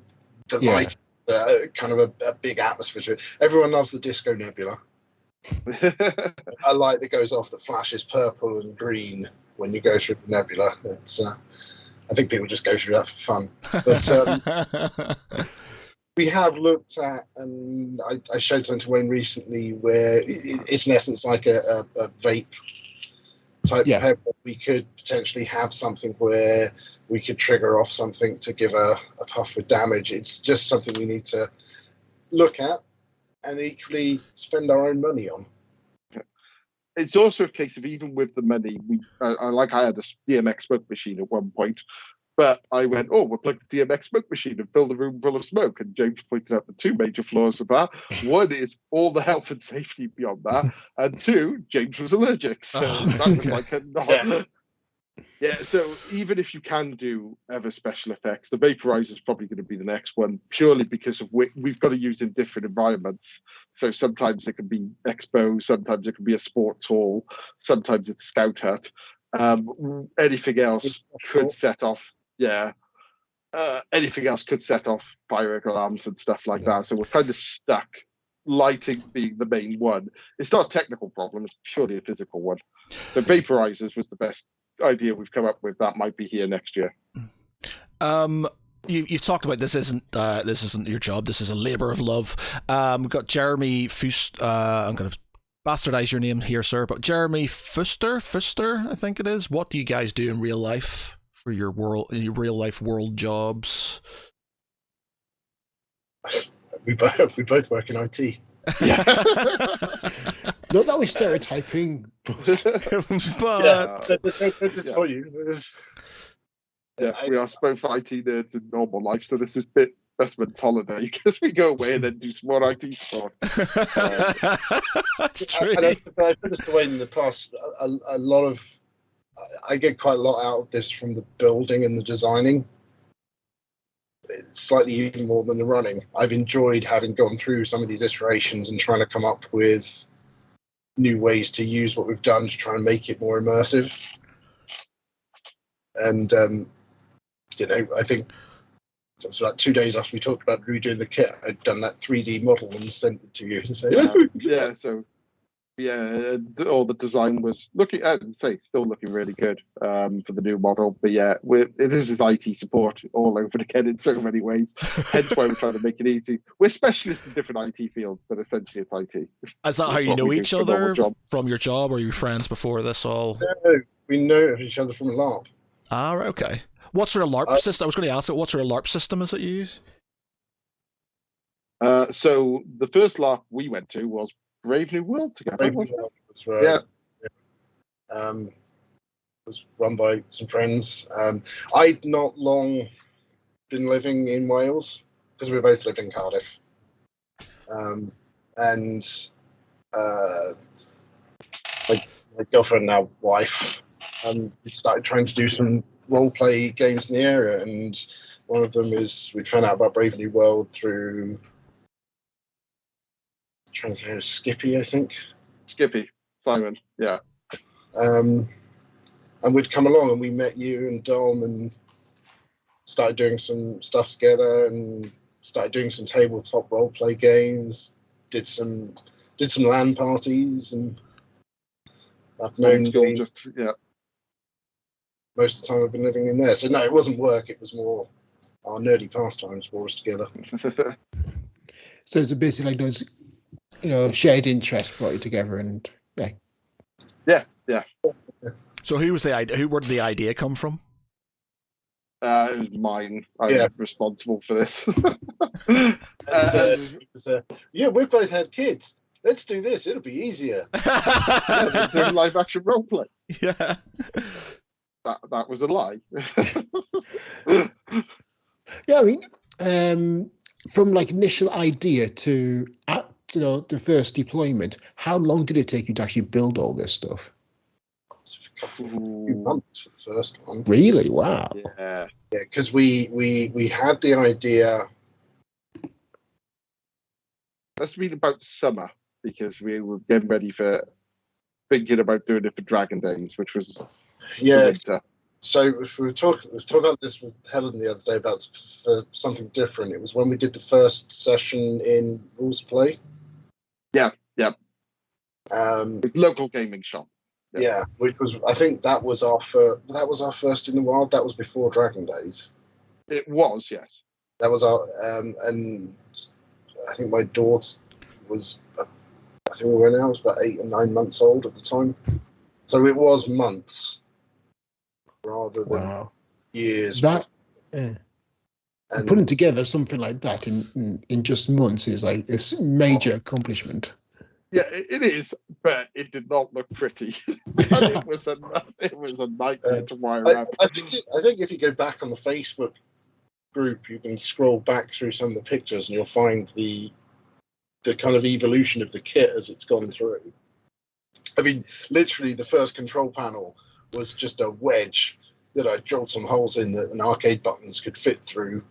the light, kind of a big atmosphere. Everyone loves the Disco Nebula. A light that goes off that flashes purple and green when you go through the nebula. It's, I think people just go through that for fun. But we have looked at, and I showed something to Wayne recently, where it's in essence like a vape type pep. We could potentially have something where we could trigger off something to give a puff with damage. It's just something we need to look at and equally spend our own money on. It's also a case of, even with the money, I had a DMX smoke machine at one point, but I went, we'll plug the DMX smoke machine and fill the room full of smoke. And James pointed out the 2 major flaws of that. One is all the health and safety beyond that, and 2, James was allergic. So that was like a no. Yeah, so even if you can do ever special effects, the vaporizer is probably going to be the next one, purely because of we've got to use in different environments. So sometimes it can be expo, sometimes it can be a sports hall, sometimes it's a scout hut. Anything else could set off. Yeah. Anything else could set off fire alarms and stuff like that. So we're kind of stuck, lighting being the main one. It's not a technical problem, it's purely a physical one. The vaporizers was the best idea we've come up with. That might be here next year. You've talked about this isn't your job, this is a labor of love. We've got Jeremy Fust. I'm going to bastardize your name here, sir, but Jeremy Fuster, I think it is. What do you guys do in real life for your real life world jobs? We both work in IT. Yeah. Not that we're stereotyping, but We are both IT nerds in normal life, so this is best man's holiday because we go away and then do some more IT stuff. That's true. I put this away in the past. A lot of I get quite a lot out of this from the building and the designing. It's slightly even more than the running. I've enjoyed having gone through some of these iterations and trying to come up with new ways to use what we've done to try and make it more immersive. And I think it was like 2 days after we talked about redoing the kit, I'd done that 3D model and sent it to you and say, all the design was looking, still looking really good for the new model. But this is IT support all over again in so many ways. Hence why we're trying to make it easy. We're specialists in different IT fields, but essentially it's IT. Is that how you know each other from your job, or were you friends before this all? No, we know each other from LARP. Ah, right, okay. What sort of LARP system? I was going to ask it. What sort of LARP system is it you use? So the first LARP we went to was Brave New World together. Brave New World was, was run by some friends. I'd not long been living in Wales because we both live in Cardiff, and my girlfriend, now wife, started trying to do some role play games in the area, and one of them is we found out about Brave New World through. Trying to think, Skippy, I think. Skippy, Simon, yeah. And we'd come along and we met you and Dom and started doing some stuff together and started doing some tabletop role play games. Did some LAN parties, and I've known most of the time I've been living in there. So no, it wasn't work. It was more our nerdy pastimes brought us together. So it's basically like those, shared interests brought you together, and yeah. So who was the idea? Where did the idea come from? It was mine. I'm responsible for this. We've both had kids. Let's do this. It'll be easier. Doing live action role play. Yeah. That was a lie. Yeah, I mean, from like initial idea to the first deployment, how long did it take you to actually build all this stuff? A few months for the first one. Really? Wow. Yeah, because we had the idea. That's been about summer because we were getting ready for thinking about doing it for Dragon Days, which was winter. So if we were talking about this with Helen the other day about for something different. It was when we did the first session in Rules Play. Yeah. With local gaming shop. Yeah, which was, I think that was our first in the wild. That was before Dragon Days. It was, yes. That was our and I think my daughter was, I think we were now, was about 8 or 9 months old at the time. So it was months rather than years. And putting together something like that in just months is like this major accomplishment. Yeah, it is, but it did not look pretty. it was a nightmare to wire up. I think if you go back on the Facebook group, you can scroll back through some of the pictures and you'll find the kind of evolution of the kit as it's gone through. I mean, literally, the first control panel was just a wedge that I drilled some holes in that an arcade buttons could fit through.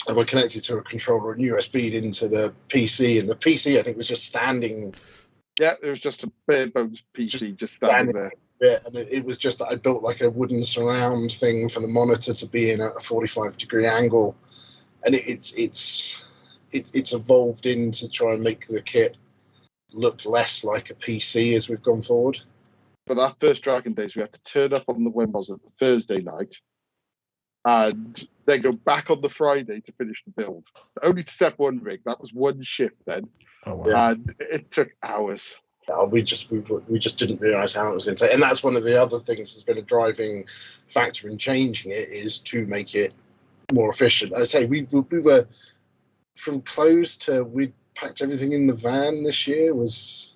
And we're connected to a controller and USB into the PC, and the PC I think was just standing. Yeah, it was just a bare bones PC just standing there. Yeah, and it was just that I built like a wooden surround thing for the monitor to be in at a 45-degree angle, and it's evolved in to try and make the kit look less like a PC as we've gone forward. For that first Dragon Days, we had to turn up on the Thursday night, and then go back on the Friday to finish the build. Only to step one rig. That was one shift then. Oh, wow. And it took hours. we just didn't realise how it was going to take, and that's one of the other things that's been a driving factor in changing it, is to make it more efficient. I say we were from close to, we packed everything in the van this year was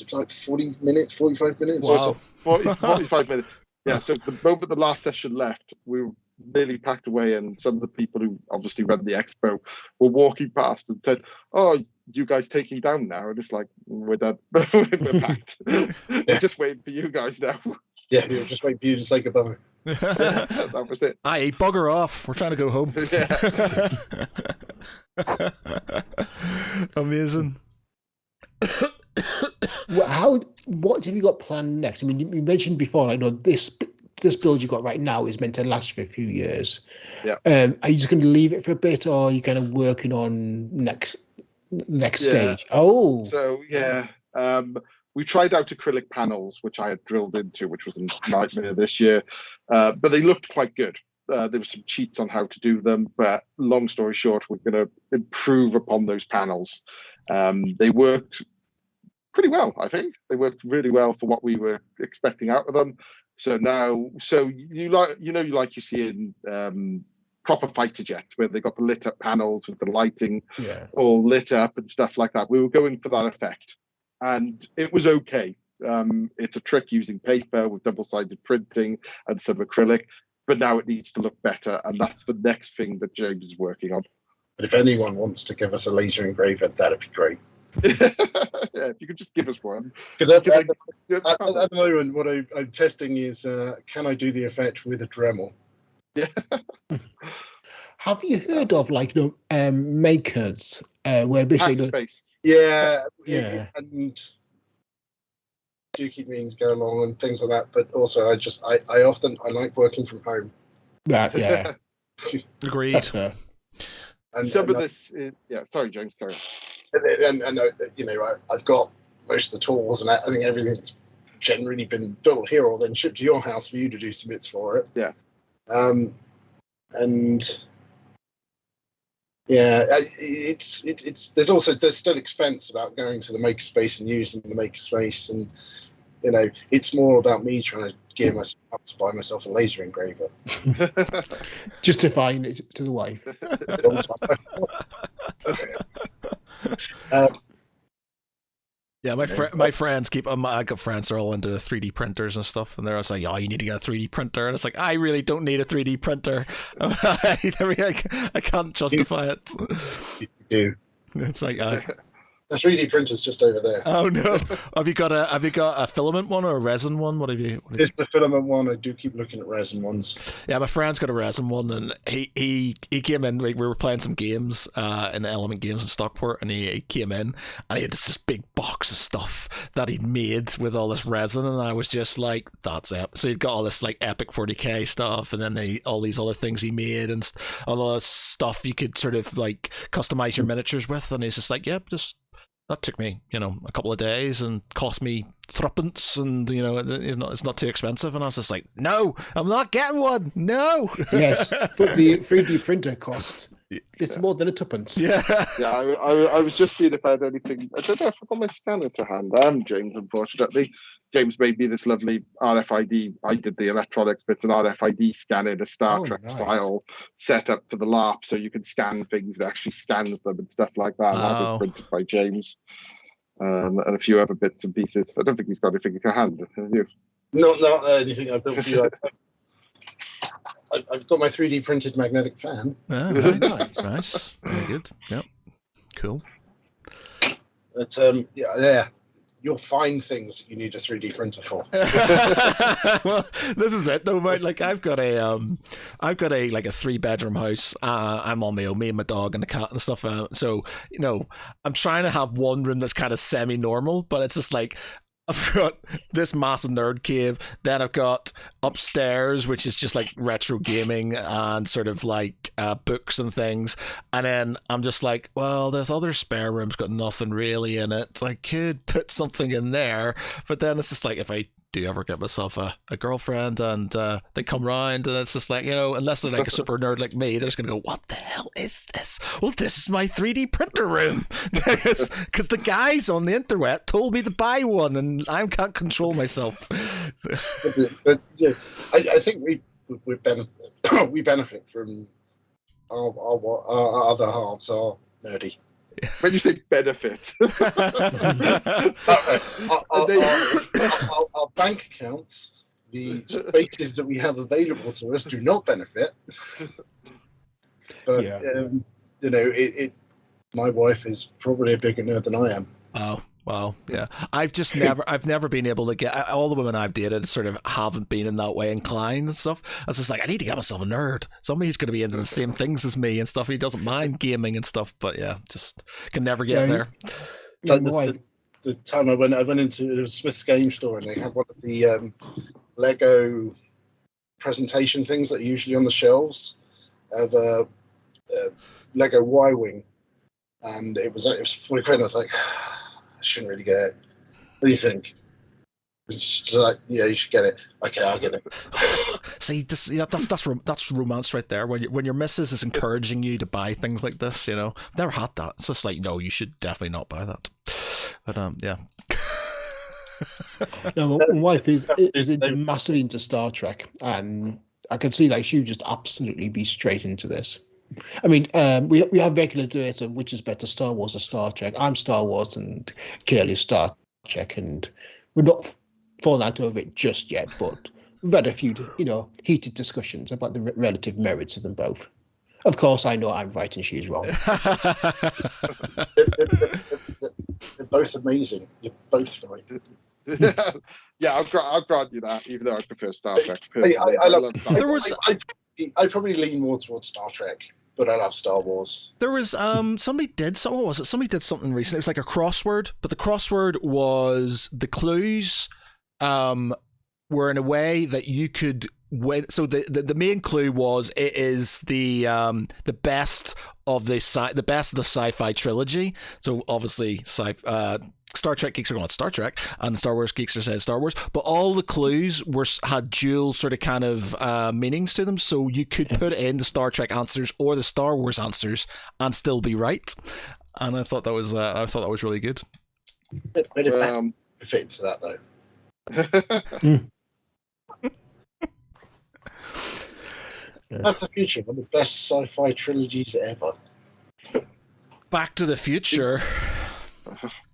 it like 40 minutes, 45 minutes? Wow. 45 minutes. Yeah, so the moment the last session left, we were nearly packed away, and some of the people who obviously run the expo were walking past and said, "Oh, you guys taking down now?" And it's like, we're done. We're packed. We're just waiting for you guys now. Yeah, we were just waiting for you to say goodbye. Yeah, that was it. Aye, bugger off. We're trying to go home. Amazing. What have you got planned next? I mean, you mentioned before, I know this build you got right now is meant to last for a few years. Yeah. Are you just going to leave it for a bit, or are you kind of working on next stage? Oh. So yeah, we tried out acrylic panels, which I had drilled into, which was a nightmare this year, but they looked quite good. There were some cheats on how to do them, but long story short, we're going to improve upon those panels. They worked pretty well, I think. They worked really well for what we were expecting out of them. So now, you see in proper fighter jets, where they got the lit up panels with the lighting all lit up and stuff like that. We were going for that effect, and it was okay. It's a trick using paper with double-sided printing and some acrylic, but now it needs to look better, and that's the next thing that James is working on. But if anyone wants to give us a laser engraver, that'd be great. Yeah, if you could just give us one. Because at the moment, what I'm testing is, can I do the effect with a Dremel? Yeah. Have you heard of makers where basically? Yeah. and do keep meetings go along and things like that. But also, I often like working from home. Yeah. Agreed. That's fair. And some of this, sorry, James, carry on. And I've got most of the tools, and I think everything's generally been built here or then shipped to your house for you to do some bits for it. Yeah. And yeah, there's still expense about going to the makerspace and using the makerspace, and it's more about me trying to gear myself up to buy myself a laser engraver. Justifying it to the wife. Yeah, my friends I got friends that are all into the 3D printers and stuff, and they're always like, "Oh, you need to get a 3D printer," and it's like, I really don't need a 3D printer. I can't justify it. You do. It's like, the 3D printer's just over there. Oh no! Have you got a filament one or a resin one? What have you? It's the filament one. I do keep looking at resin ones. Yeah, my friend's got a resin one, and he came in. We were playing some games in the Element Games in Stockport, and he came in and he had this big box of stuff that he'd made with all this resin, and I was just like, "That's it." So he'd got all this like epic 40k stuff, and then all these other things he made, and all this stuff you could sort of like customize your miniatures with, and he's just like, "Yep, just." That took me, a couple of days and cost me threepence, and it's not too expensive. And I was just like, no, I'm not getting one. No. Yes, but the 3D printer cost it's more than a tuppence. Yeah. Yeah, I was just seeing if I had anything. I don't know if I've got my scanner to hand. I am, James, unfortunately. James made me this lovely RFID. I did the electronics, but it's an RFID scanner, a Star Trek style setup for the LARP, so you can scan things that actually scans them and stuff like that. That was printed by James, and a few other bits and pieces. I don't think he's got anything to hand. Have you? Not anything I built for you. I've got my 3D printed magnetic fan. Nice. Very good. Yep. Cool. But yeah. You'll find things that you need a 3D printer for. Well, this is it though, mate. Like I've got a 3-bedroom house. I'm on my own, me and my dog and the cat and stuff. So I'm trying to have one room that's kind of semi-normal, but it's just like I've got this massive nerd cave. Then I've got upstairs, which is just like retro gaming and sort of like books and things. And then I'm just like, well, this other spare room's got nothing really in it. So I could put something in there, but then it's just like if I do ever get myself a girlfriend and they come round and it's just like, unless they're like a super nerd like me, they're just going to go, what the hell is this? Well, this is my 3D printer room. Because the guys on the internet told me to buy one and I can't control myself. But yeah, I think we benefit from our other halves are nerdy. When you say benefit, our bank accounts, the spaces that we have available to us, do not benefit. But my wife is probably a bigger nerd than I am. Oh. Well, yeah. I've never been able to get, all the women I've dated sort of haven't been in that way inclined and stuff. I was just like, I need to get myself a nerd. Somebody who's going to be into the same things as me and stuff. He doesn't mind gaming and stuff, but yeah, just can never get there. So the time I went into Smith's game store and they had one of the Lego presentation things that are usually on the shelves of a Lego Y-Wing. And it was 40 quid and I was like, I shouldn't really get it. What do you think? She's like, yeah, you should get it. Okay, I'll get it. See, that's romance right there. When your missus is encouraging you to buy things like this, I've never had that. It's just like, no, you should definitely not buy that. But yeah. No, my wife is massively into Star Trek, and I can see like she would just absolutely be straight into this. I mean, we have regular debate of which is better, Star Wars or Star Trek. I'm Star Wars and Kaylee's Star Trek, and we're not falling out over it just yet, but we've had a few, heated discussions about the relative merits of them both. Of course, I know I'm right and she's wrong. They're both amazing. You're both right. Yeah, I'll grant you that, even though I prefer Star Trek. I love Star Trek. I probably lean more towards Star Trek, but I love Star Wars. There was somebody did something recently. It was like a crossword, but the crossword was the clues were in a way that you could win. So the main clue was it is the best of the sci-fi trilogy. So obviously Star Trek geeks are going Star Trek, and Star Wars geeks are saying Star Wars. But all the clues had dual sort of kind of meanings to them, so you could put in the Star Trek answers or the Star Wars answers and still be right. And I thought that was really good. Bit of fit to that though. That's the future. One of the best sci-fi trilogies ever. Back to the Future.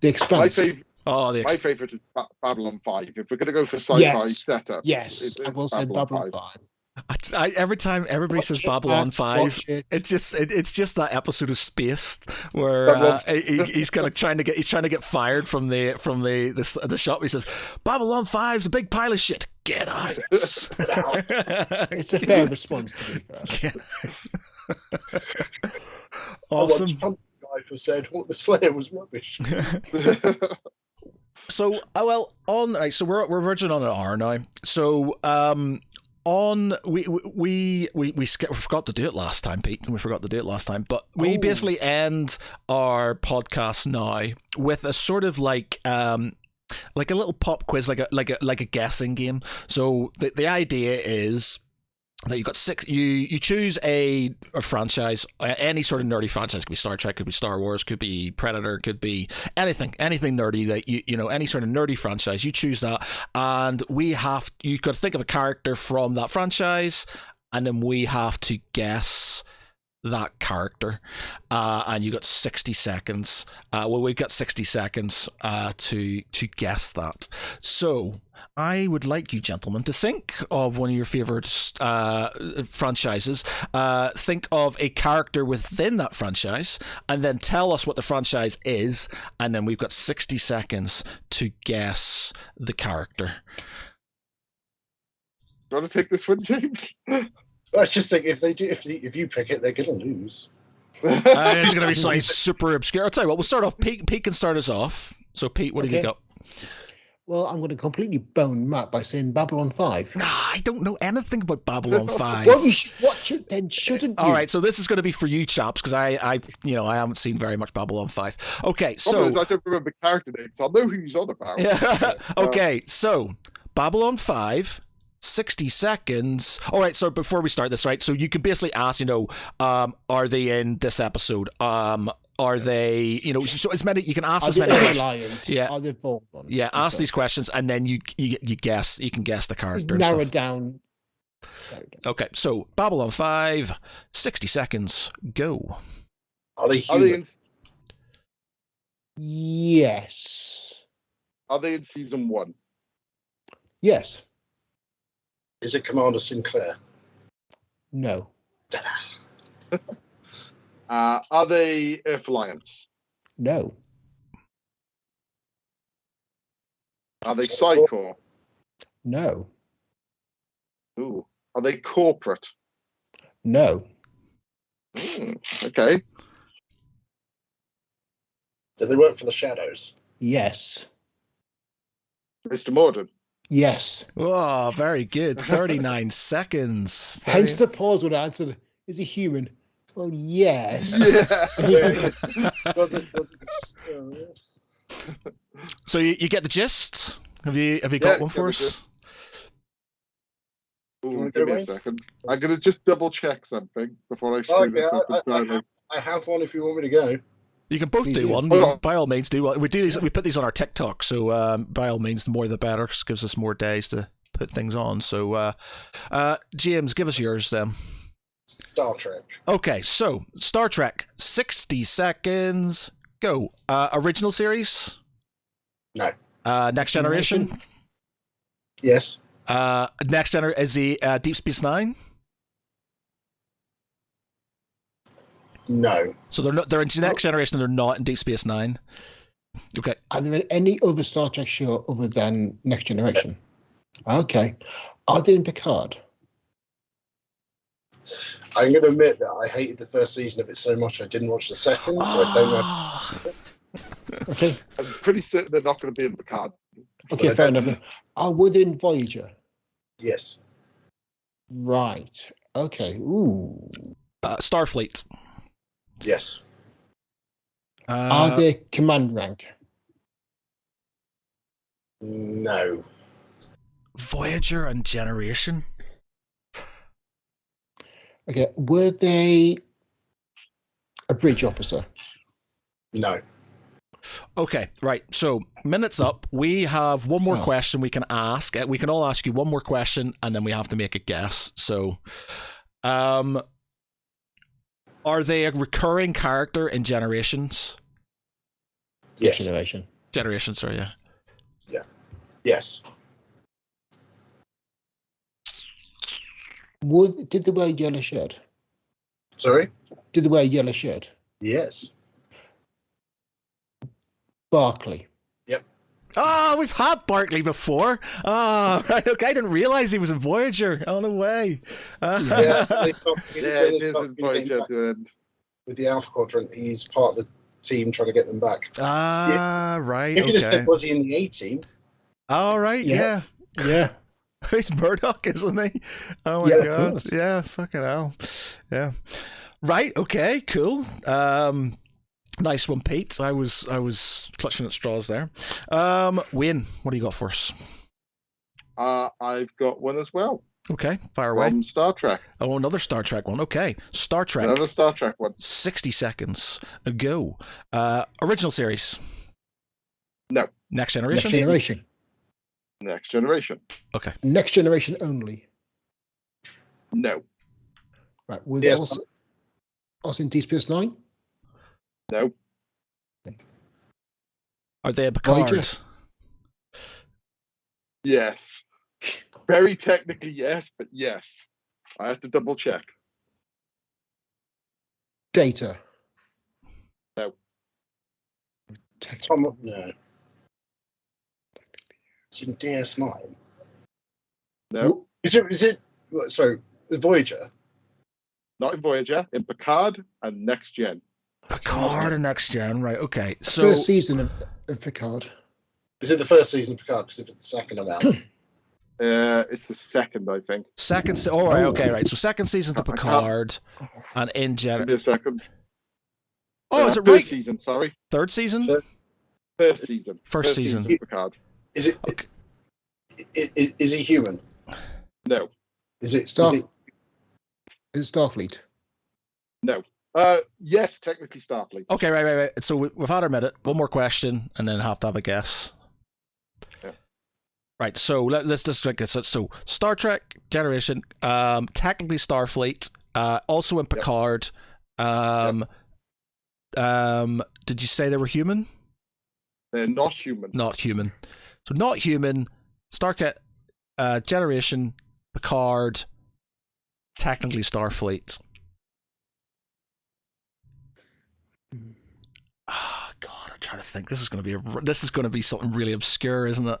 The Expanse. My favourite is Babylon 5. If we're going to go for sci-fi setup, yes, I will say Babylon 5. Every time everybody says Babylon 5, it's just that episode of Spaced where he's kind of trying to get fired from the shop. He says Babylon 5's a big pile of shit. Get out. It's a fair response, to be fair. Awesome. Who said the Slayer was rubbish. So so we're verging on an hour now. So we forgot to do it last time, Pete, and we forgot to do it last time. But we basically end our podcast now with a sort of like a little pop quiz, like a guessing game. So the idea is that you've got six. You choose a franchise, any sort of nerdy franchise. Could be Star Trek, could be Star Wars, could be Predator, could be anything nerdy that you know, any sort of nerdy franchise. You choose that, and you've got to think of a character from that franchise, and then we have to guess that character, and you got 60 seconds. We've got 60 seconds to guess that. So I would like you gentlemen to think of one of your favorite franchises. Think of a character within that franchise, and then tell us what the franchise is. And then we've got 60 seconds to guess the character. Do you want to take this one, James? I just think if you pick it, they're gonna lose. It's gonna be something super obscure. I'll tell you what. We'll start off. Pete can start us off. So Pete, what have you got? Well, I'm going to completely bone Matt by saying Babylon 5. I don't know anything about Babylon 5. Well, you should watch it then, shouldn't you? All right, so this is going to be for you chaps, because I haven't seen very much Babylon 5. Okay, so I don't remember character names. I know who he's on about. Yeah. Okay, so Babylon 5, 60 seconds. All right, so before we start this, right, so you could basically ask, are they in this episode? Are they, so as many, you can ask Are as they many questions. Lions? Yeah. Are they Voltron? Yeah, ask these questions, and then you guess, you can guess the character. Narrow and stuff. down. Okay, so Babylon 5, 60 seconds, go. Are they Are they human? in? Yes. Are they in season 1? Yes. Is it Commander Sinclair? No. Are they Earth Alliance? No. Are they Psychor? No. Ooh. Are they corporate? No. Okay. Do they work for the Shadows? Yes. Mr. Morden. Yes. Oh, very good. 39 seconds. Hence the pause when I answered, is he human? Well, yes. Yeah. Was it, So you get the gist? Have you got one for us? Ooh, give me a second. I'm going to just double check something before I screw this up entirely. I have one if you want me to go. You can both do one. By all means, do one. We do these. We put these on our TikTok, so by all means, the more the better. It gives us more days to put things on. So, James, give us yours then. Star Trek. Okay, so Star Trek, 60 seconds, go. Original series? No. Next Generation? Yes. Next Generation is the Deep Space Nine? No. So they're in Next Generation and they're not in Deep Space Nine. Okay. Are there any other Star Trek show other than Next Generation? Okay. Are they in Picard? I'm going to admit that I hated the first season of it so much I didn't watch the second, so I don't know. Okay. I'm pretty certain they're not going to be in the card. Okay, fair enough. Are within Voyager? Yes. Right. Okay. Ooh. Starfleet. Yes. Are they command rank? No. Voyager and Generation? Okay. Were they a bridge officer? No. Okay, right. So, minutes up. We have one more question we can ask. We can all ask you one more question, and then we have to make a guess. So, are they a recurring character in Generations? Yes. Generation. Generations, sorry, yeah. Yes. Did they wear a yellow shirt? Sorry? Did they wear a yellow shirt? Yes. Barclay. Oh, we've had Barclay before. Oh, right. Okay, I didn't realize he was in Voyager. Oh, no way. Yeah, It is in Voyager. With the Alpha Quadrant, he's part of the team trying to get them back. Right. You could have said, Okay. was he in the A team? All right. Yeah. Yeah. He's Murdoch, isn't he? Oh my Yeah, of god. course. Yeah. Fucking hell. Yeah. Right. Okay. Cool. Nice one, Pete. I was clutching at straws there. Wayne, what do you got for us? I've got one as well. Okay, fire away. From Star Trek. Oh, another Star Trek one. Okay, Star Trek. Another Star Trek one. 60 seconds ago. Original series. No. Next Next Generation. Generation. Next Generation. Okay. Next Generation only. No. Right. With Yes. also in Deep Space Nine? No. Are they a Picard? Voyager. Yes. Very technically yes, but yes. I have to double check. Data. No. Tom, no. It's in DS9. No. Is it, sorry, Voyager? Not in Voyager. In Picard and Next Gen. Picard and Next Gen, right? Okay, so First season of Picard. Is it the first season of Picard? Because if it's the second, I'm out. It's the second, I think. second. All right, okay, right. So second season to I can't- Picard, and in Give Gen. me a second. Oh, is it First right? season, sorry. Third season. Third- First season. First season. of Picard. Is it? Okay. Is he human? No. Is it Star- is it- Is it Starfleet? No. Yes, technically Starfleet. Okay, right. So we've had our minute. One more question, and then have to have a guess. Yeah. Right. So let's just like this. So Star Trek Generation, technically Starfleet, also in Picard. Did you say they were human? They're not human. Not human. So not human. Star Trek Generation, Picard, technically Starfleet. Oh God, I'm trying to think. This is going to be something really obscure, isn't it?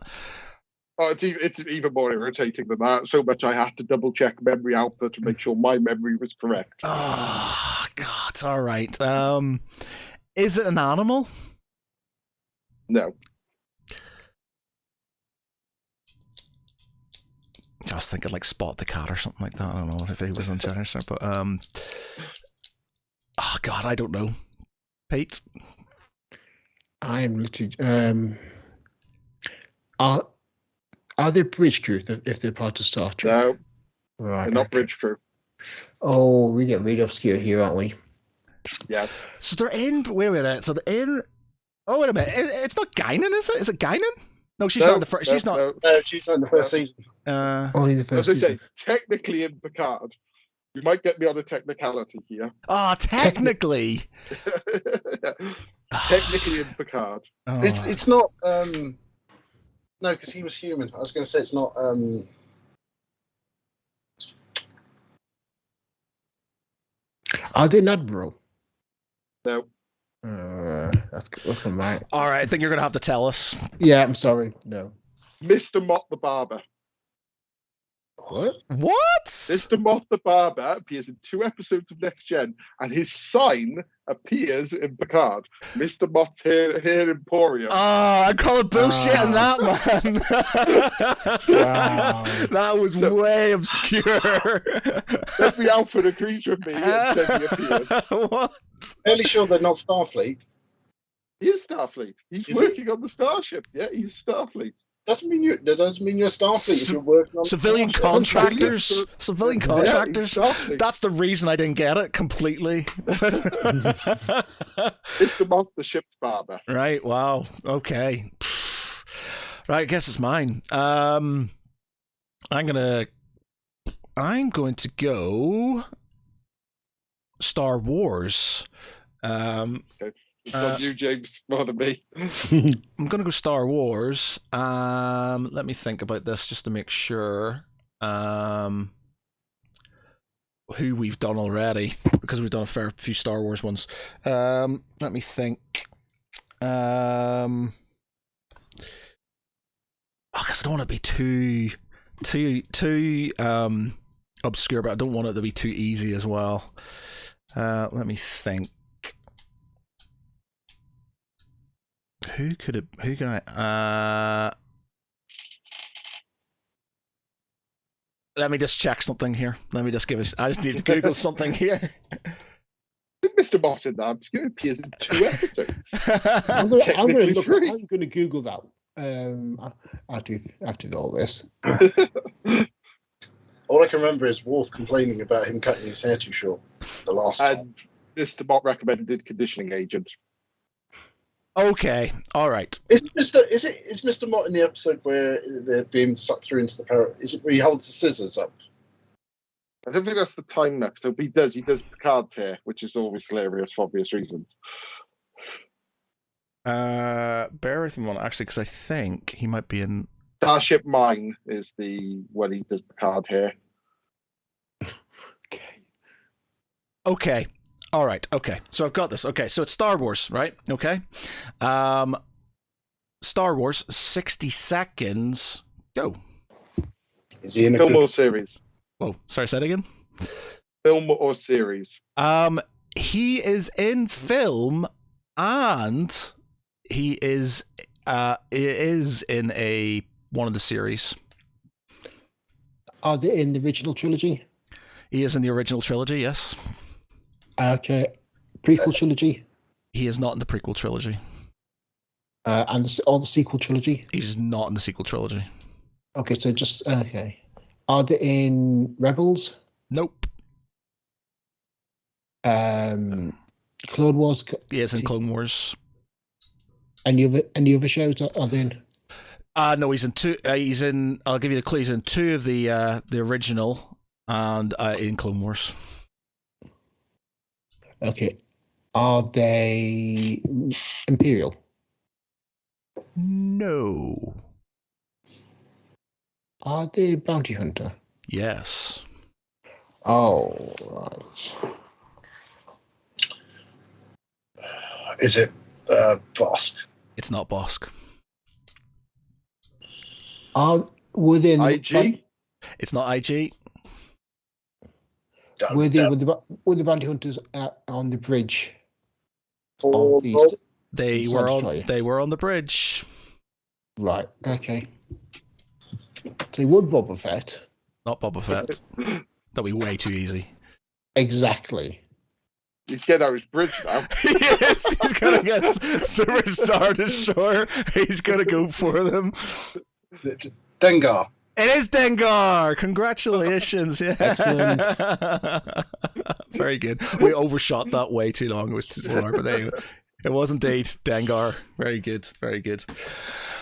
Oh, it's even more irritating than that. So much I had to double check memory output to make sure my memory was correct. Oh God! All right. Is it an animal? No. I was thinking like Spot the Cat or something like that. I don't know if he was on Genesis, but oh God, I don't know. Pete. I'm literally. Are they bridge crew if they're part of Star Trek? No, Right. they're not bridge crew. Oh, we get really obscure here, aren't we? Yeah. So they're in. Wait a minute. So they're in. Oh wait a minute. It's not Guinan, is it? Is it Guinan? No, she's not in the first. She's not. No, she's not in the first season. Only the first As I say, season. technically in Picard. You might get me on a technicality here. Technically. Technically in Picard. Oh. It's not. No, because he was human. I was going to say it's not. Are they an admiral? No. That's come right. All right, I think you're gonna have to tell us. Yeah, I'm sorry. No. Mr. Mott the Barber. What? What? Mr. Mott the Barber appears in 2 episodes of Next Gen, and his sign appears in Picard. Mr. Mott's Hair Emporium. Oh, I call it bullshit on that one. Wow. That was way obscure. Every Alfred agrees with me and says he appears. What? Fairly sure they're not Starfleet. He is Starfleet. He's Is he? working on the Starship. Yeah, he's Starfleet. That doesn't mean you're Starfleet if you're working on Civilian Starship. contractors. Civilian contractors. Yeah, he's Starfleet. That's the reason I didn't get it completely. Mr. Mott the ship's barber. Right. Wow. Okay. Right. I guess it's mine. I'm going to go Star Wars. It's not you, James, more than me. I'm going to go Star Wars. Let me think about this just to make sure who we've done already, because we've done a fair few Star Wars ones. Let me think. Oh, because I don't want to be too obscure, but I don't want it to be too easy as well. Let me think. Who can I let me just check something here. I just need to Google something here. Mr. Mott in that appears in 2 episodes. I'm going Technically to free. I'm going to Google that. After all this. All I can remember is Worf complaining about him cutting his hair too short. The last time. And Mr. Mott recommended conditioning agent. Okay, all right. Is Mr. Mott in the episode where they're being sucked through into the power? Is it where he holds the scissors up? I don't think that's the time episode, but he does Picard's hair, which is always hilarious for obvious reasons. Bear with me one actually, because I think he might be in. Starship Mine is the when he does Picard hair. Okay. All right. Okay. So I've got this. Okay. So it's Star Wars, right? Okay. Star Wars, 60 seconds. Go. Is he in a Film good... or series? Whoa. Sorry, say that again. Film or series? He is in film, and he is in one of the series. Are they in the original trilogy? He is in the original trilogy, yes. Okay. Prequel trilogy? He is not in the prequel trilogy. And or the sequel trilogy? He's not in the sequel trilogy. Okay, so just okay. Are they in Rebels? Nope. Clone Wars? He is in Clone Wars. Any other shows are they in? No, he's in two. He's in. I'll give you the clue. He's in two of the original and in Clone Wars. Okay. Are they Imperial? No. Are they Bounty Hunter? Yes. Oh, right. Is it Bosk? It's not Bosk. Are within IG? It's not IG. were the Bounty Hunters on the bridge? For Of these, They Star were on. Destroyer. They were on the bridge. right. Okay. So would Boba Fett? Not Boba Fett. That'd be way too easy. Exactly. He's getting out his bridge now. Yes, he's gonna get Super Star Destroyer. He's gonna go for them. Dengar. It is Dengar. Congratulations! Yeah. Excellent. Very good. We overshot that way too long. It was too long, but anyway, it was indeed Dengar. Very good. Very good.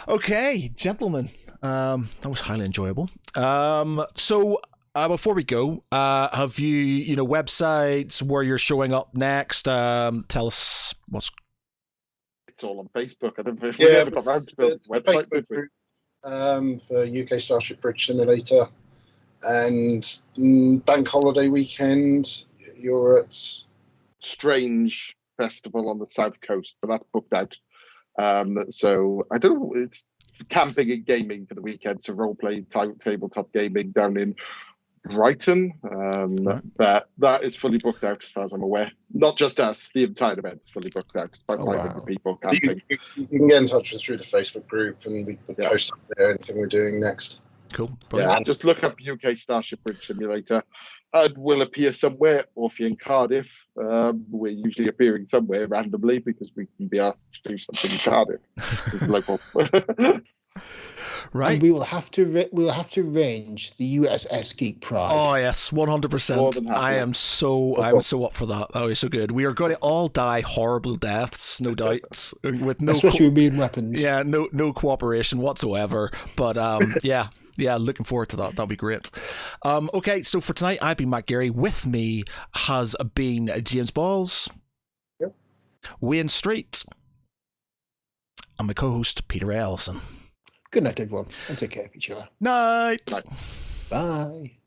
Okay, gentlemen, that was highly enjoyable. So. Before we go, have you websites where you're showing up next? Tell us what's. It's all on Facebook. I don't know if Yeah, we ever got round to building a website. Facebook group for UK Starship Bridge Simulator, and bank holiday weekend. You're at Strange festival on the south coast, but that's booked out. So I don't know. It's camping and gaming for the weekend. So role playing, tabletop gaming down in Brighton. But that is fully booked out as far as I'm aware. Not just us, the entire event's fully booked out. It's about 500 people camping. you can get in touch with us through the Facebook group, and we can post up there anything we're doing next. Cool. Yeah, just look up UK Starship Bridge Simulator. We'll appear somewhere, or if you're in Cardiff, we're usually appearing somewhere randomly because we can be asked to do something in Cardiff. It's local. Right. And we will have to arrange the USS Geek Pride. Oh yes, 100%. I am so up for that. That was so good. We are going to all die horrible deaths, no doubt, with no especially with being weapons. Yeah, no cooperation whatsoever. But yeah, looking forward to that. That'll be great. Okay, so for tonight, I've been Matt Gary. With me has been James Balls, yep. Wayne Street, and my co-host Peter Ellison. Good night, everyone, and take care of each other. Night. Night. Bye.